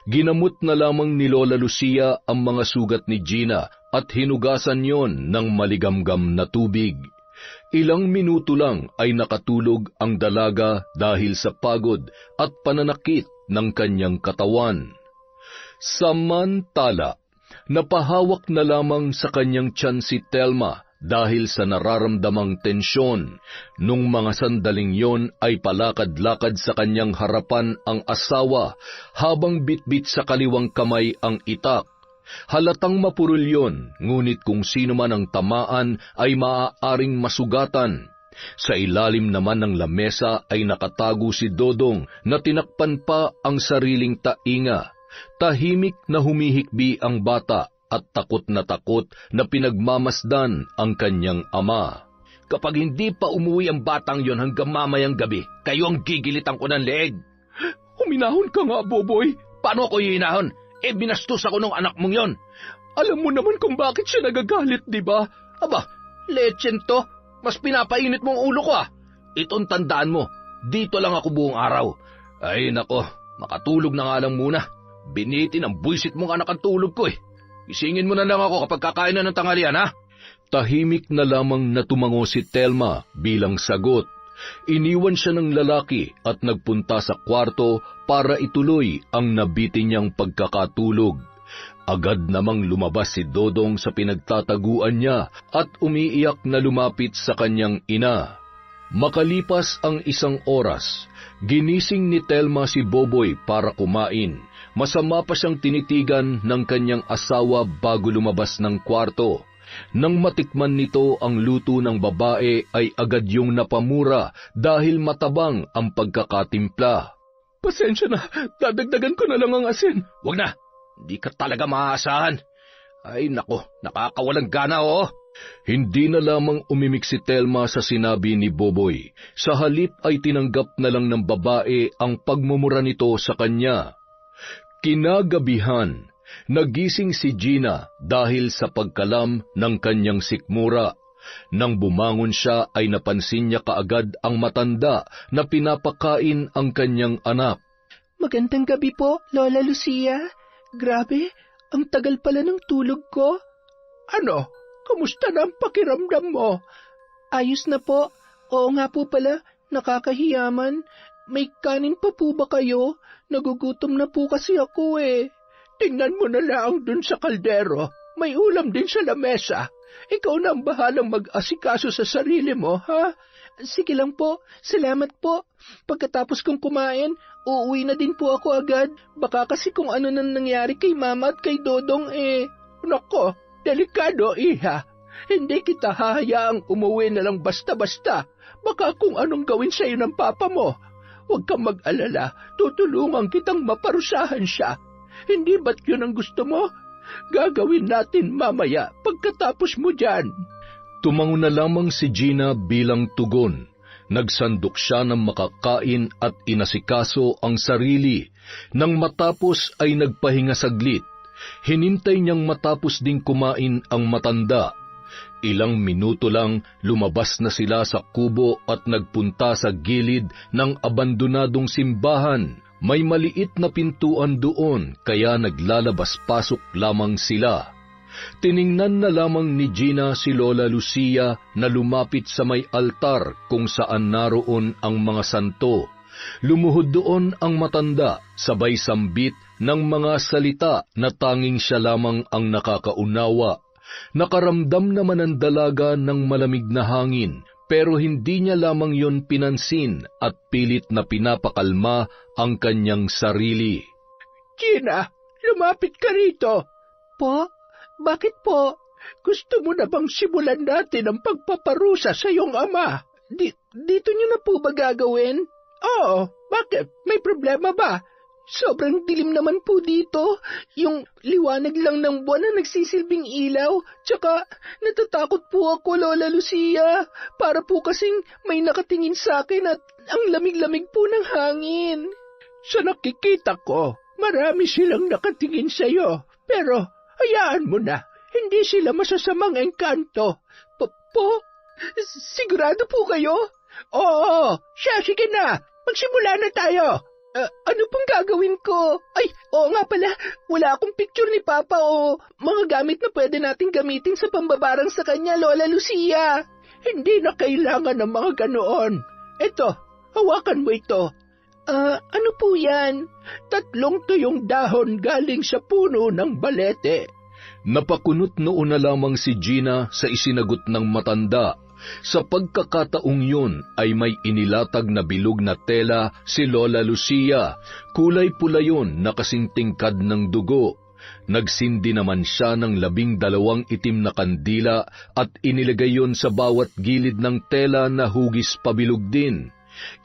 Ginamot na lamang ni Lola Lucia ang mga sugat ni Gina at hinugasan yon ng maligamgam na tubig. Ilang minuto lang ay nakatulog ang dalaga dahil sa pagod at pananakit ng kanyang katawan. Samantala, napahawak na lamang sa kanyang tiyan si Telma dahil sa nararamdamang tensyon. Nung mga sandaling yon ay palakad-lakad sa kanyang harapan ang asawa habang bitbit sa kaliwang kamay ang itak. Halatang mapurol yon, ngunit kung sino man ang tamaan ay maaaring masugatan. Sa ilalim naman ng lamesa ay nakatago si Dodong na tinakpan pa ang sariling tainga. Tahimik na humihikbi ang bata at takot na pinagmamasdan ang kanyang ama. Kapag hindi pa umuwi ang batang yon hanggang mamayang gabi, kayo ang gigilitan ko ng leeg. Huminahon ka nga, Boboy. Paano ako hihinahon? Binastos ako ng anak mong yon. Alam mo naman kung bakit siya nagagalit, di ba? Aba, lechen to. Mas pinapainit mong ulo ko Itong tandaan mo, dito lang ako buong araw. Ay nako, makatulog na nga lang muna. Binitin ang buisit mong anak ang tulog ko Isingin mo na lang ako kapag kakain na ng tanghalian, ha? Tahimik na lamang na tumango si Telma bilang sagot. Iniwan siya ng lalaki at nagpunta sa kwarto para ituloy ang nabitin niyang pagkakatulog. Agad namang lumabas si Dodong sa pinagtataguan niya at umiiyak na lumapit sa kanyang ina. Makalipas ang isang oras, ginising ni Telma si Boboy para kumain. Masama pa siyang tinitigan ng kanyang asawa bago lumabas ng kwarto. Nang matikman nito ang luto ng babae ay agad yung napamura dahil matabang ang pagkakatimpla. Pasensya na, dadagdagan ko na lang ang asin. Wag na, hindi ka talaga maaasahan. Ay nako, nakakawalang gana Hindi na lamang umimik si Telma sa sinabi ni Boboy. Sa halip ay tinanggap na lang ng babae ang pagmumura nito sa kanya. Kinagabihan, nagising si Gina dahil sa pagkalam ng kanyang sikmura. Nang bumangon siya ay napansin niya kaagad ang matanda na pinapakain ang kanyang anak. Magandang gabi po, Lola Lucia. Grabe, ang tagal pala ng tulog ko. Ano? Kamusta na ang pakiramdam mo? Ayos na po. Oo nga po pala, nakakahiyaman. May kanin pa po ba kayo? Nagugutom na po kasi ako Tingnan mo na lang dun sa kaldero. May ulam din sa lamesa. Ikaw na ang bahalang mag-asikaso sa sarili mo, ha? Sige lang po, salamat po. Pagkatapos kong kumain, uuwi na din po ako agad. Baka kasi kung ano nang nangyari kay Mama at kay Dodong Nako, delikado iha. Hindi kita hahayaang umuwi na lang basta-basta. Baka kung anong gawin sa'yo ng papa mo. Huwag kang mag-alala, tutulungan kitang maparusahan siya. Hindi ba't yun ang gusto mo? Gagawin natin mamaya pagkatapos mo dyan. Tumango na lamang si Gina bilang tugon. Nagsandok siya ng makakain at inasikaso ang sarili. Nang matapos ay nagpahinga saglit. Hinintay niyang matapos ding kumain ang matanda. Ilang minuto lang lumabas na sila sa kubo at nagpunta sa gilid ng abandonadong simbahan. May maliit na pintuan doon kaya naglalabas-pasok lamang sila. Tiningnan na lamang ni Gina si Lola Lucia na lumapit sa may altar kung saan naroon ang mga santo. Lumuhod doon ang matanda, sabay sambit ng mga salita na tanging siya lamang ang nakakaunawa. Nakaramdam naman ang dalaga ng malamig na hangin, pero hindi niya lamang yon pinansin at pilit na pinapakalma ang kanyang sarili. Gina, lumapit ka rito. Po? Bakit po? Gusto mo na bang simulan natin ang pagpaparusa sa iyong ama? Dito niyo na po ba gagawin? Oo, bakit? May problema ba? Sobrang dilim naman po dito. Yung liwanag lang ng buwan na nagsisilbing ilaw. Tsaka natatakot po ako, Lola Lucia. Para po kasing may nakatingin sa akin at ang lamig-lamig po ng hangin. Sa nakikita ko, marami silang nakatingin sa iyo. Pero hayaan mo na. Hindi sila masasamang engkanto. Po? Sigurado po kayo? Oo, sige na. Magsimula na tayo. Ano pong gagawin ko? Ay, oo nga pala, wala akong picture ni Papa o mga gamit na pwede nating gamitin sa pambabarang sa kanya, Lola Lucia. Hindi na kailangan ng mga ganoon. Ito, hawakan mo ito. Ano po yan? 3 tuyong dahon galing sa puno ng balete. Napakunot noon na lamang si Gina sa isinagot ng matanda. Sa pagkakataong yun ay may inilatag na bilog na tela si Lola Lucia. Kulay pula yun na kasing tingkad ng dugo. Nagsindi naman siya ng 12 itim na kandila at inilagay yon sa bawat gilid ng tela na hugis pabilog din.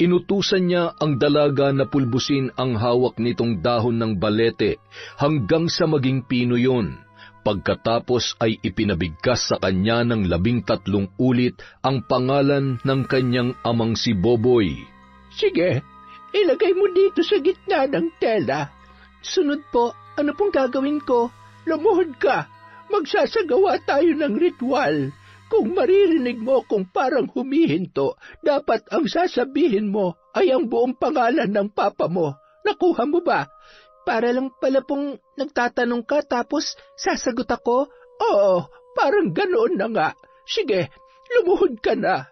Inutusan niya ang dalaga na pulbusin ang hawak nitong dahon ng balete hanggang sa maging pino yun. Pagkatapos ay ipinabigkas sa kanya ng 13 ulit ang pangalan ng kanyang amang si Boboy. Sige, ilagay mo dito sa gitna ng tela. Sunod po, ano pong gagawin ko? Lumuhod ka. Magsasagawa tayo ng ritual. Kung maririnig mo kung parang humihinto, dapat ang sasabihin mo ay ang buong pangalan ng papa mo. Nakuha mo ba? Para lang pala pong nagtatanong ka tapos sasagot ako? Oo, parang ganoon na nga. Sige, lumuhod ka na.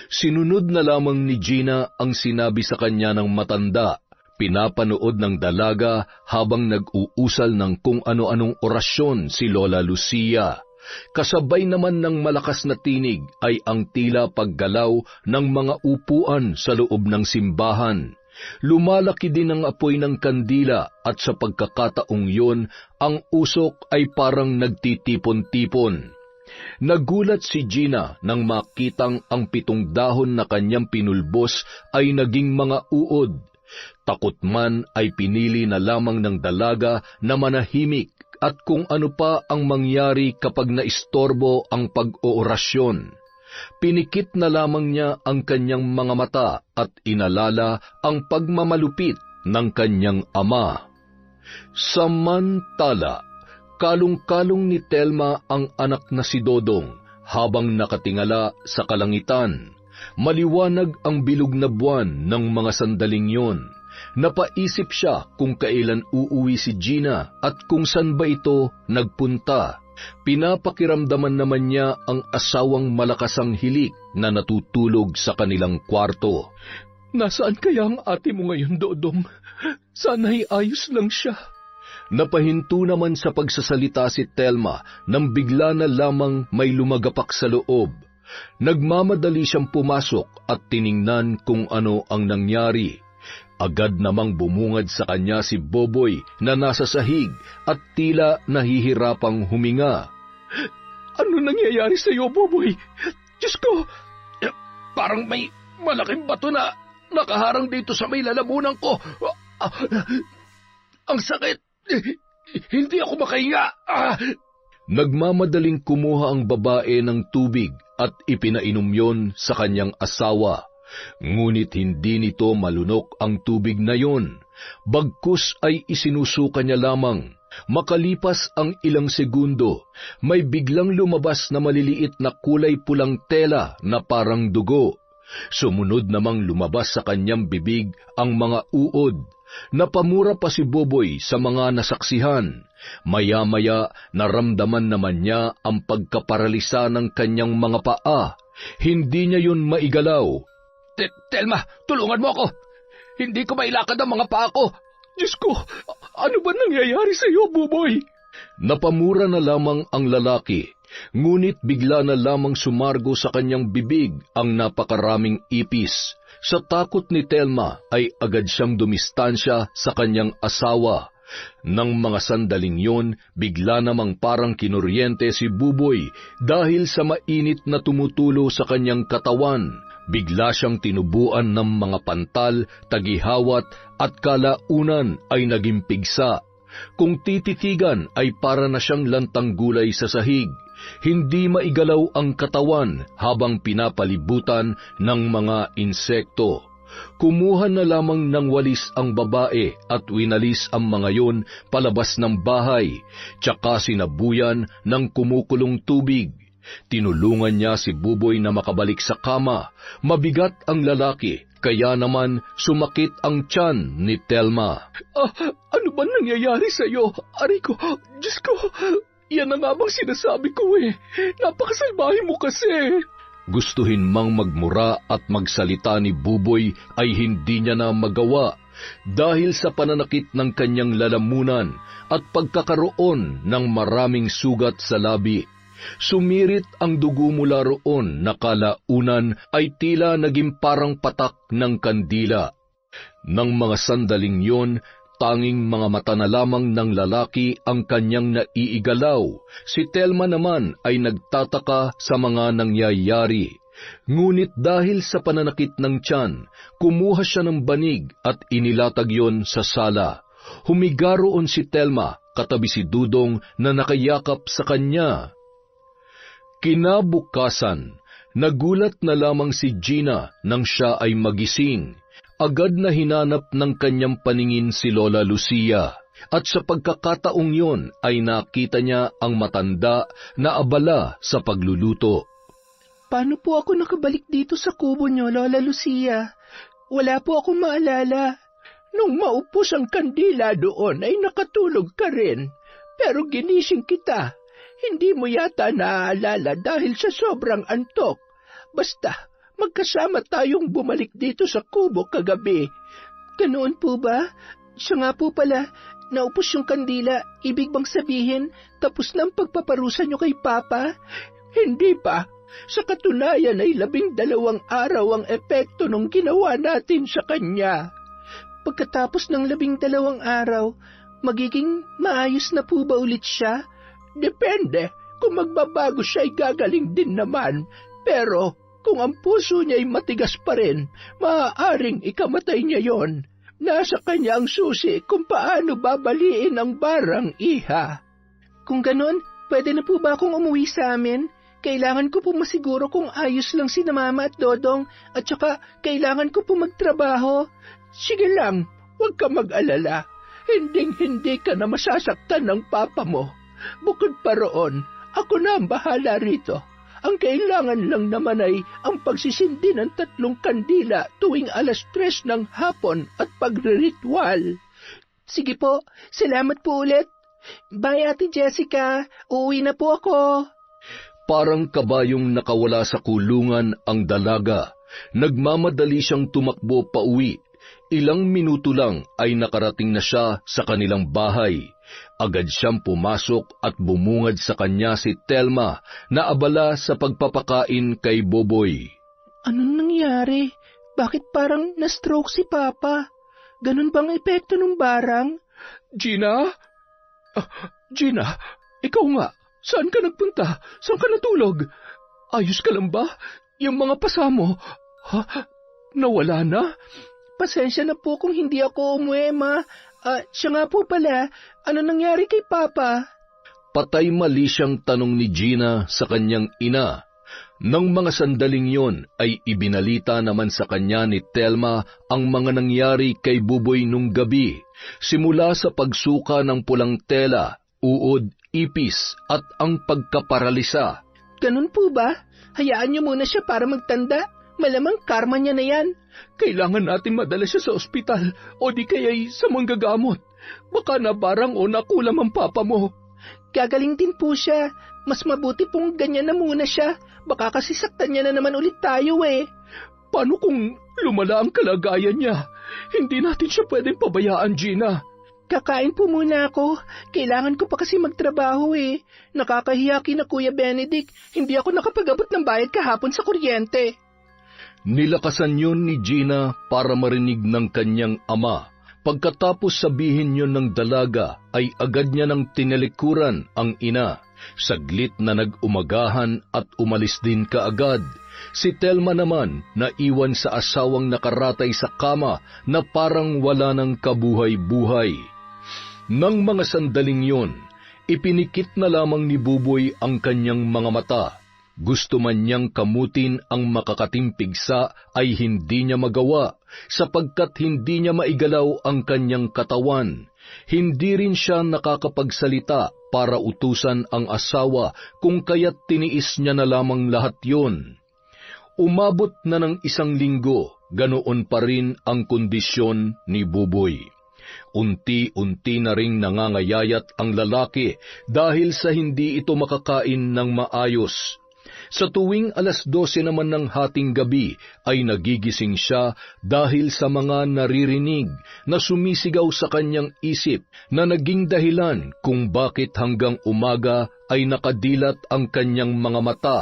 Sinunod na lamang ni Gina ang sinabi sa kanya ng matanda. Pinapanood ng dalaga habang nag-uusal ng kung ano-anong orasyon si Lola Lucia. Kasabay naman ng malakas na tinig ay ang tila paggalaw ng mga upuan sa loob ng simbahan. Lumalaki din ang apoy ng kandila at sa pagkakataong yun, ang usok ay parang nagtitipon-tipon. Nagulat si Gina nang makitang ang 7 dahon na kanyang pinulbos ay naging mga uod. Takot man ay pinili na lamang ng dalaga na manahimik at kung ano pa ang mangyari kapag naistorbo ang pag-oorasyon. Pinikit na lamang niya ang kanyang mga mata at inalala ang pagmamalupit ng kanyang ama. Samantala, kalong-kalong ni Telma ang anak na si Dodong habang nakatingala sa kalangitan. Maliwanag ang bilog na buwan ng mga sandaling yon. Napaisip siya kung kailan uuwi si Gina at kung saan ba ito nagpunta. Pinapakiramdaman naman niya ang asawang malakasang hilik na natutulog sa kanilang kwarto. Nasaan kaya ang ate mo ngayon, Dodong? Sana'y ayos lang siya. Napahinto naman sa pagsasalita si Telma nang bigla na lamang may lumagapak sa loob. Nagmamadali siyang pumasok at tiningnan kung ano ang nangyari. Agad namang bumungad sa kanya si Boboy na nasa sahig at tila nahihirapang huminga. Ano nangyayari sa iyo, Boboy? Diyos ko! Parang may malaking bato na nakaharang dito sa may lalamunan ko. Ang sakit! Hindi ako makahinga! Nagmamadaling kumuha ang babae ng tubig at ipinainom yon sa kanyang asawa. Ngunit hindi nito malunok ang tubig na yon, bagkus ay isinusuka niya lamang. Makalipas ang ilang segundo, may biglang lumabas na maliliit na kulay pulang tela na parang dugo. Sumunod namang lumabas sa kanyang bibig ang mga uod. Napamura pa si Boboy sa mga nasaksihan. Maya-maya naramdaman naman niya ang pagkaparalisa ng kanyang mga paa. Hindi niya yun maigalaw. Telma, tulungan mo ako! Hindi ko mailakad ang mga paa ko! Diyos ko, ano ba nangyayari sa iyo, Buboy? Napamura na lamang ang lalaki, ngunit bigla na lamang sumargo sa kanyang bibig ang napakaraming ipis. Sa takot ni Telma ay agad siyang dumistansya sa kanyang asawa. Nang mga sandaling yon, bigla namang parang kinuryente si Buboy dahil sa mainit na tumutulo sa kanyang katawan. Bigla siyang tinubuan ng mga pantal, tagihawat at kalaunan ay naging pigsa. Kung tititigan ay para na siyang lantang gulay sa sahig. Hindi maigalaw ang katawan habang pinapalibutan ng mga insekto. Kumuha na lamang ng walis ang babae at winalis ang mga yon palabas ng bahay, tsaka sinabuyan ng kumukulong tubig. Tinulungan niya si Buboy na makabalik sa kama. Mabigat ang lalaki, kaya naman sumakit ang tiyan ni Telma. Ano ba nangyayari sa iyo? Aray ko, Diyos ko, yan na nga bang sinasabi ko eh. Napakasalbahe mo kasi. Gustuhin mang magmura at magsalita ni Buboy ay hindi niya na magawa dahil sa pananakit ng kanyang lalamunan at pagkakaroon ng maraming sugat sa labi. Sumirit ang dugo mula roon na kalaunan ay tila naging parang patak ng kandila. Nang mga sandaling yon, tanging mga mata na lamang ng lalaki ang kanyang naiigalaw. Si Telma naman ay nagtataka sa mga nangyayari. Ngunit dahil sa pananakit ng tiyan, kumuha siya ng banig at inilatag yon sa sala. Humiga roon si Telma, katabi si Dudong na nakayakap sa kanya. Kinabukasan, nagulat na lamang si Gina nang siya ay magising. Agad na hinanap ng kanyang paningin si Lola Lucia, at sa pagkakataong yon ay nakita niya ang matanda na abala sa pagluluto. Paano po ako nakabalik dito sa kubo niyo, Lola Lucia? Wala po akong maalala. Nung maupos ang kandila doon ay nakatulog ka rin, pero ginising kita. Hindi mo yata naaalala dahil sa sobrang antok. Basta, magkasama tayong bumalik dito sa kubo kagabi. Ganoon po ba? Siya nga po pala, naupos yung kandila. Ibig bang sabihin, tapos na ang pagpaparusa niyo kay Papa? Hindi pa. Sa katunayan ay 12 araw ang epekto nung ginawa natin sa kanya. Pagkatapos ng 12 araw, magiging maayos na po ba ulit siya? Depende. Kung magbabago siya ay gagaling din naman. Pero kung ang puso niya ay matigas pa rin, maaaring ikamatay niya yon. Nasa kanya ang susi kung paano babaliin ang barang, iha. Kung ganon, pwede na po ba akong umuwi sa amin? Kailangan ko po masiguro kung ayos lang si Mama at Dodong at saka kailangan ko po magtrabaho. Sige lang, huwag ka mag-alala. Hinding-hindi ka na masasaktan ng papa mo. Bukod pa roon, ako na ang bahala rito. Ang kailangan lang naman ay ang pagsisindi ng 3 kandila tuwing 3:00 ng hapon at pagre-ritual. Sige po, salamat po ulit. Bye, Ate Jessica. Uuwi na po ako. Parang kabayong nakawala sa kulungan ang dalaga. Nagmamadali siyang tumakbo pauwi. Ilang minuto lang ay nakarating na siya sa kanilang bahay. Agad siyang pumasok at bumungad sa kanya si Telma na abala sa pagpapakain kay Boboy. Anong nangyari? Bakit parang na-stroke si Papa? Ganun bang epekto ng barang? Gina? Gina, ikaw nga. Saan ka nagpunta? Saan ka natulog? Ayos ka lang ba? Yung mga pasa mo, nawala na? Pasensya na po kung hindi ako umuwi, Ma. Siya nga po pala, ano nangyari kay Papa? Patay mali siyang tanong ni Gina sa kanyang ina. Nang mga sandaling yon ay ibinalita naman sa kanya ni Telma ang mga nangyari kay Buboy nung gabi, simula sa pagsuka ng pulang tela, uod, ipis at ang pagkaparalisa. Ganun po ba? Hayaan niyo muna siya para magtanda. Malamang karma niya na yan. Kailangan natin madala siya sa ospital o di kaya'y sa manggagamot. Baka nabarang o nakulam ang papa mo. Gagaling din po siya. Mas mabuti pong ganyan na muna siya. Baka kasi saktan niya na naman ulit tayo eh. Paano kung lumala ang kalagayan niya? Hindi natin siya pwedeng pabayaan, Gina. Kakain po muna ako. Kailangan ko pa kasi magtrabaho eh. Nakakahiya kina Kuya Benedict. Hindi ako nakapag-abot ng bayad kahapon sa kuryente. Nilakasan yun ni Gina para marinig ng kanyang ama. Pagkatapos sabihin yun ng dalaga, ay agad niya nang tinalikuran ang ina. Saglit na nag-umagahan at umalis din kaagad. Si Telma naman naiwan sa asawang nakaratay sa kama na parang wala ng kabuhay-buhay. Nang mga sandaling yon, ipinikit na lamang ni Buboy ang kanyang mga mata. Gusto man niyang kamutin ang makakating pigsa ay hindi niya magawa, sapagkat hindi niya maigalaw ang kanyang katawan. Hindi rin siya nakakapagsalita para utusan ang asawa, kung kaya't tiniis niya na lamang lahat yon. Umabot na ng 1 linggo, ganoon pa rin ang kondisyon ni Buboy. Unti-unti na ring nangangayayat ang lalaki dahil sa hindi ito makakain ng maayos. Sa tuwing 12:00 naman ng hating gabi ay nagigising siya dahil sa mga naririnig na sumisigaw sa kanyang isip na naging dahilan kung bakit hanggang umaga ay nakadilat ang kanyang mga mata.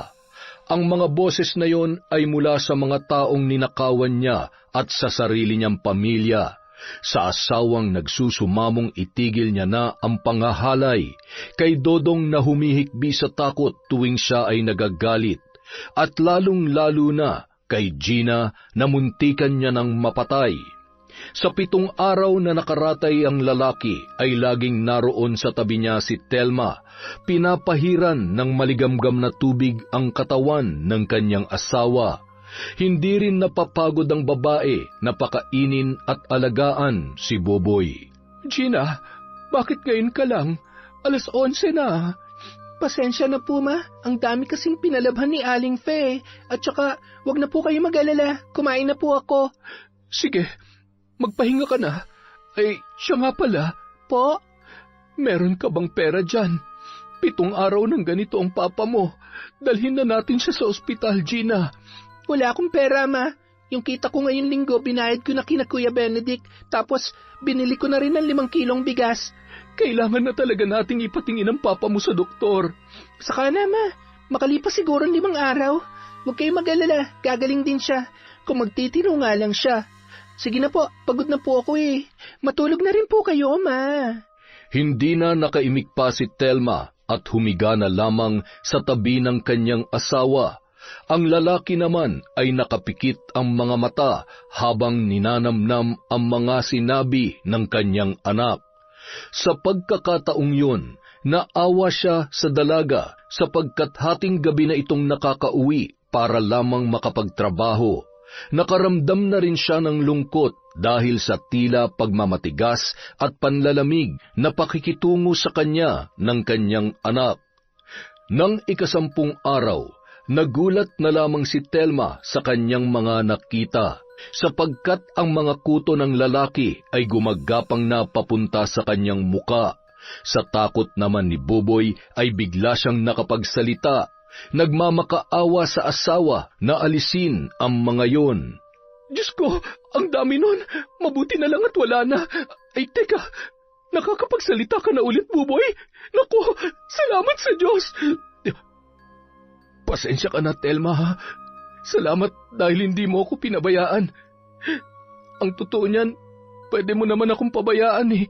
Ang mga boses na yon ay mula sa mga taong ninakawan niya at sa sarili niyang pamilya. Sa asawang nagsusumamong itigil niya na ang panghahalay, kay Dodong na humihikbi sa takot tuwing siya ay nagagalit, at lalong-lalo na kay Gina na muntikan niya ng mapatay. Sa 7 araw na nakaratay ang lalaki ay laging naroon sa tabi niya si Telma, pinapahiran ng maligamgam na tubig ang katawan ng kanyang asawa. Hindi rin napapagod ang babae na pakainin at alagaan si Buboy. Gina, bakit ngayon ka lang? 11:00 na. Pasensya na po ma, ang dami kasing pinalabhan ni Aling Fe. At saka, wag na po kayo mag-alala, kumain na po ako. Sige, magpahinga ka na. Ay, siya nga pala. Po? Meron ka bang pera dyan? 7 araw ng ganito ang papa mo. Dalhin na natin siya sa ospital, Gina. Wala akong pera, ma. Yung kita ko ngayong linggo, binayad ko na kina Kuya Benedict, tapos binili ko na rin ng 5 kilong bigas. Kailangan na talaga nating ipatingin ang papa mo sa doktor. Saka na, ma. Makalipas siguro 5 araw. Huwag kayong mag-alala, gagaling din siya. Kung magtitiro nga lang siya. Sige na po, pagod na po ako eh. Matulog na rin po kayo, ma. Hindi na nakaimik pa si Telma at humiga na lamang sa tabi ng kanyang asawa. Ang lalaki naman ay nakapikit ang mga mata habang ninanamnam ang mga sinabi ng kanyang anak. Sa pagkakataong yun, naawa siya sa dalaga sapagkat hating gabi na itong nakakauwi para lamang makapagtrabaho. Nakaramdam na rin siya ng lungkot dahil sa tila pagmamatigas at panlalamig na pakikitungo sa kanya ng kanyang anak. Nang 10 araw, nagulat na lamang si Telma sa kanyang mga nakita, sapagkat ang mga kuto ng lalaki ay gumagapang na papunta sa kanyang muka. Sa takot naman ni Buboy ay bigla siyang nakapagsalita. Nagmamakaawa sa asawa na alisin ang mga yon. Diyos ko, ang dami nun. Mabuti na lang at wala na. Ay teka, nakakapagsalita ka na ulit, Buboy? Naku, salamat sa Diyos. Pasensya ka na, Telma, ha? Salamat dahil hindi mo ako pinabayaan. Ang totoo niyan, pwede mo naman akong pabayaan eh.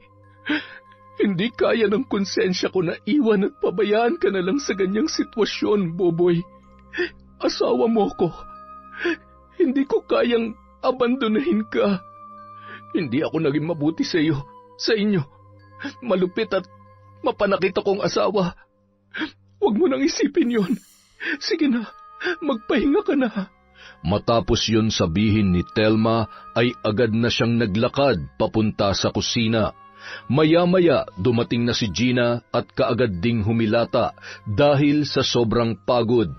Hindi kaya ng konsensya ko na iwan at pabayaan ka na lang sa ganyang sitwasyon, Boboy. Asawa mo ko. Hindi ko kayang abandonahin ka. Hindi ako naging mabuti sa iyo, sa inyo. Malupit at mapanakit akong asawa. Huwag mo nang isipin yon. Sige na, magpahinga ka na. Matapos yun sabihin ni Telma ay agad na siyang naglakad papunta sa kusina. Maya-maya dumating na si Gina at kaagad ding humilata dahil sa sobrang pagod.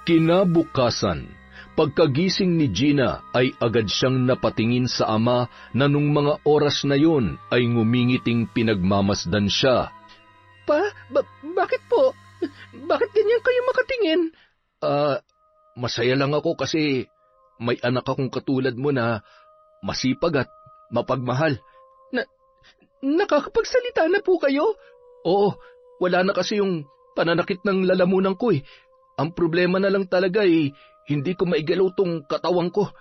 Kinabukasan, pagkagising ni Gina ay agad siyang napatingin sa ama na nung mga oras na yon ay ngumingiting pinagmamasdan siya. Pa, bakit po? Bakit ganyan kayo makatingin? Masaya lang ako kasi may anak akong katulad mo na masipag at mapagmahal. Nakakapagsalita na po kayo? Oo, wala na kasi yung pananakit ng lalamunan ko eh. Ang problema na lang talaga eh, hindi ko maigalaw tong katawan ko.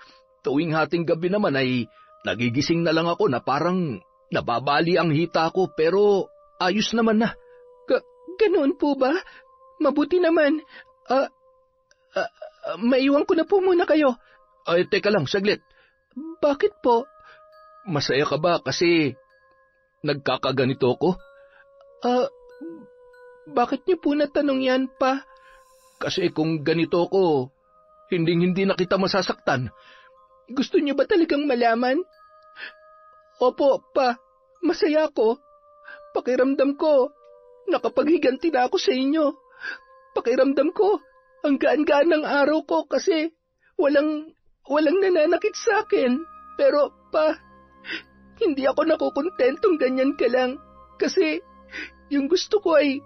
Tuwing hating gabi naman ay nagigising na lang ako na parang nababali ang hita ko pero ayos naman na. Ganoon po ba? Mabuti naman. Maiwan ko na po muna kayo. Ay, teka lang, saglit. Bakit po? Masaya ka ba kasi nagkakaganito ko? Bakit niyo po natanong yan, pa? Kasi kung ganito ko, hindi na kita masasaktan. Gusto niyo ba talagang malaman? Opo, pa. Masaya ako. Pakiramdam ko, nakapaghiganti na ako sa inyo. Pakiramdam ko, ang gaan-gaan ng araw ko kasi walang nananakit sa akin. Pero, pa, hindi ako nakukontentong ganyan ka lang. Kasi, yung gusto ko ay,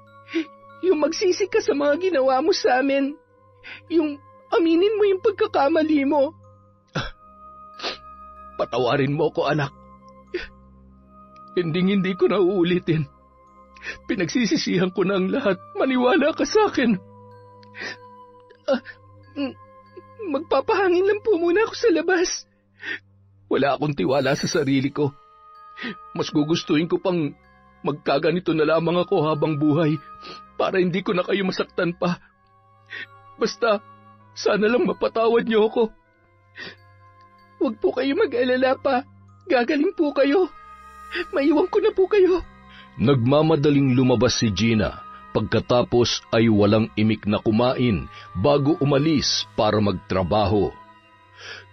yung magsisi ka sa mga ginawa mo sa amin. Yung aminin mo yung pagkakamali mo. Patawarin mo ko, anak. Hindi ko na uulitin. Pinagsisisihan ko na ang lahat. Maniwala ka sa akin. Magpapahangin lang po muna ako sa labas. Wala akong tiwala sa sarili ko. Mas gugustuhin ko pang magkaganito na lamang ako habang buhay para hindi ko na kayo masaktan pa. Basta, sana lang mapatawad niyo ako. Huwag po kayo mag-alala, pa. Gagaling po kayo. Maiwan ko na po kayo. Nagmamadaling lumabas si Gina. Pagkatapos ay walang imik na kumain bago umalis para magtrabaho.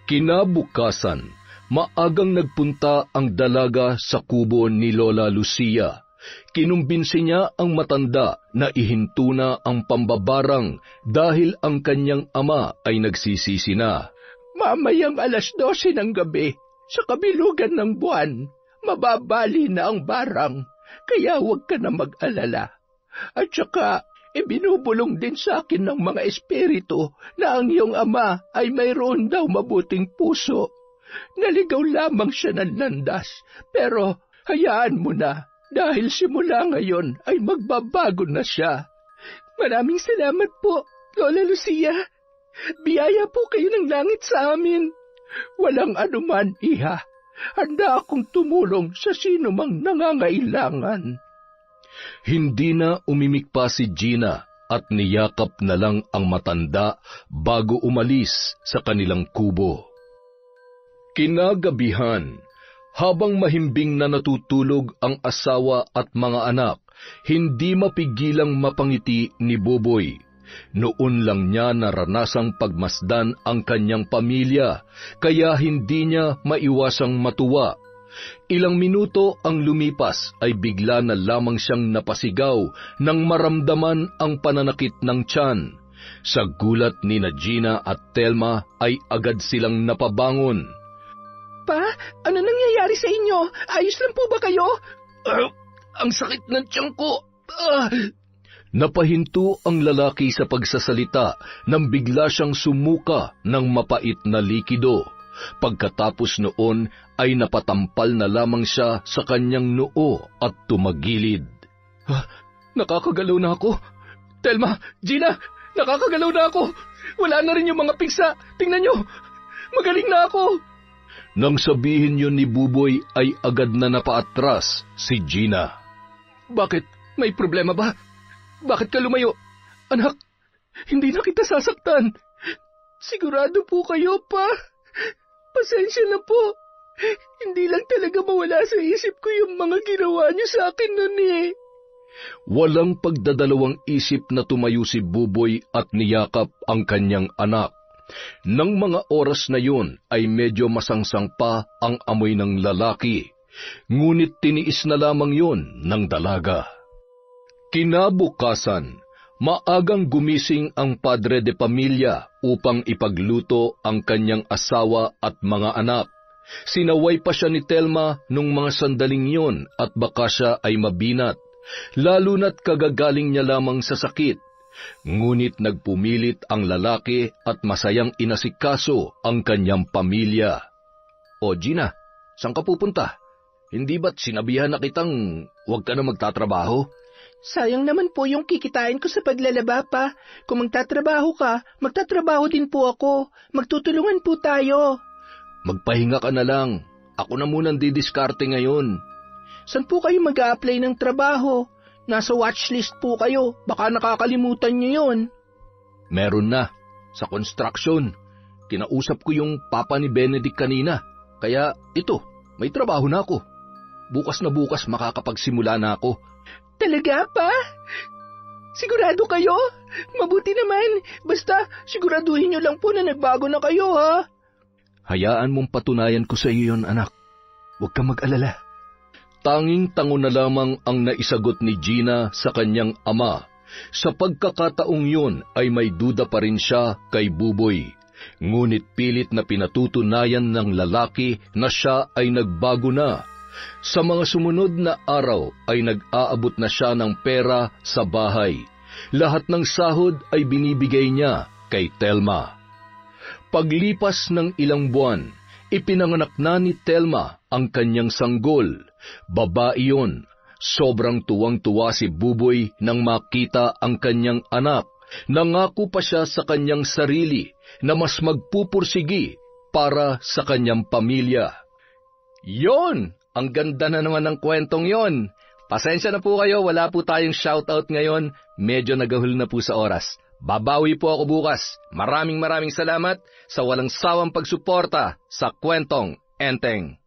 Kinabukasan, maagang nagpunta ang dalaga sa kubo ni Lola Lucia. Kinumbinsi niya ang matanda na ihinto na ang pambabarang dahil ang kanyang ama ay nagsisisi na. Mamayang 12:00 ng gabi, sa kabilugan ng buwan, mababali na ang barang, kaya huwag ka na mag-alala. At saka, ibinubulong din sa akin ng mga espiritu na ang iyong ama ay mayroon daw mabuting puso. Naligaw lamang siya ng landas, pero hayaan mo na, dahil simula ngayon ay magbabago na siya. Maraming salamat po, Lola Lucia. Biyaya po kayo ng langit sa amin. Walang anuman, iha. Handa akong tumulong sa sino mang nangangailangan. Hindi na umimik pa si Gina at niyakap na lang ang matanda bago umalis sa kanilang kubo. Kinagabihan, habang mahimbing na natutulog ang asawa at mga anak, hindi mapigilang mapangiti ni Boboy. Noon lang niya naranasang pagmasdan ang kanyang pamilya, kaya hindi niya maiwasang matuwa. Ilang minuto ang lumipas ay bigla na lamang siyang napasigaw nang maramdaman ang pananakit ng tiyan. Sa gulat ni Gina at Telma ay agad silang napabangon. Pa, ano nangyayari sa inyo? Ayos lang po ba kayo? Ang sakit ng tiyan ko. Napahinto ang lalaki sa pagsasalita nang bigla siyang sumuka ng mapait na likido. Pagkatapos noon ay napatampal na lamang siya sa kanyang noo at tumagilid. Nakakagalaw na ako. Telma, Gina, nakakagalaw na ako. Wala na rin yung mga pigsa. Tingnan nyo, magaling na ako. Nang sabihin yun ni Buboy ay agad na napaatras si Gina. Bakit? May problema ba? Bakit ka lumayo? Anak, hindi na kita sasaktan. Sigurado po kayo, pa. Pasensya na po. Hindi lang talaga mawala sa isip ko yung mga ginawa niyo sa akin noon eh. Walang pagdadalawang isip na tumayo si Buboy at niyakap ang kanyang anak. Nang mga oras na yun ay medyo masangsang pa ang amoy ng lalaki, ngunit tiniis na lamang yun ng dalaga. Kinabukasan, maagang gumising ang padre de pamilya upang ipagluto ang kanyang asawa at mga anak. Sinaway pa siya ni Telma nung mga sandaling yun at baka siya ay mabinat, lalo na't kagagaling niya lamang sa sakit. Ngunit nagpumilit ang lalaki at masayang inasikaso ang kanyang pamilya. O Gina, saan ka pupunta? Hindi ba't sinabihan na kitang huwag ka na magtatrabaho? Sayang naman po yung kikitain ko sa paglalaba pa. Kung magtatrabaho ka, magtatrabaho din po ako. Magtutulungan po tayo. Magpahinga ka na lang. Ako na munang didiskarte ngayon. Saan po kayo mag-a-apply ng trabaho? Nasa watchlist po kayo. Baka nakakalimutan niyo yun. Meron na. Sa construction. Kinausap ko yung papa ni Benedict kanina. Kaya ito, may trabaho na ako. Bukas na bukas makakapagsimula na ako. Talaga pa? Sigurado kayo? Mabuti naman. Basta siguraduhin niyo lang po na nagbago na kayo, ha? Hayaan mong patunayan ko sa iyo yon, anak. Huwag kang mag-alala. Tanging-tango na lamang ang naisagot ni Gina sa kanyang ama. Sa pagkakataong yun ay may duda pa rin siya kay Buboy. Ngunit pilit na pinatutunayan ng lalaki na siya ay nagbago na. Sa mga sumunod na araw ay nag-aabot na siya ng pera sa bahay. Lahat ng sahod ay binibigay niya kay Telma. Paglipas ng ilang buwan, ipinanganak na ni Telma ang kanyang sanggol. Babae yun. Sobrang tuwang-tuwa si Buboy nang makita ang kanyang anak. Nangako pa siya sa kanyang sarili na mas magpupursigi para sa kanyang pamilya. Yon! Ang ganda na naman ng kwentong yon. Pasensya na po kayo, wala po tayong shoutout ngayon. Medyo nagahul na po sa oras. Babawi po ako bukas. Maraming salamat sa walang sawang pagsuporta sa Kwentong Enteng.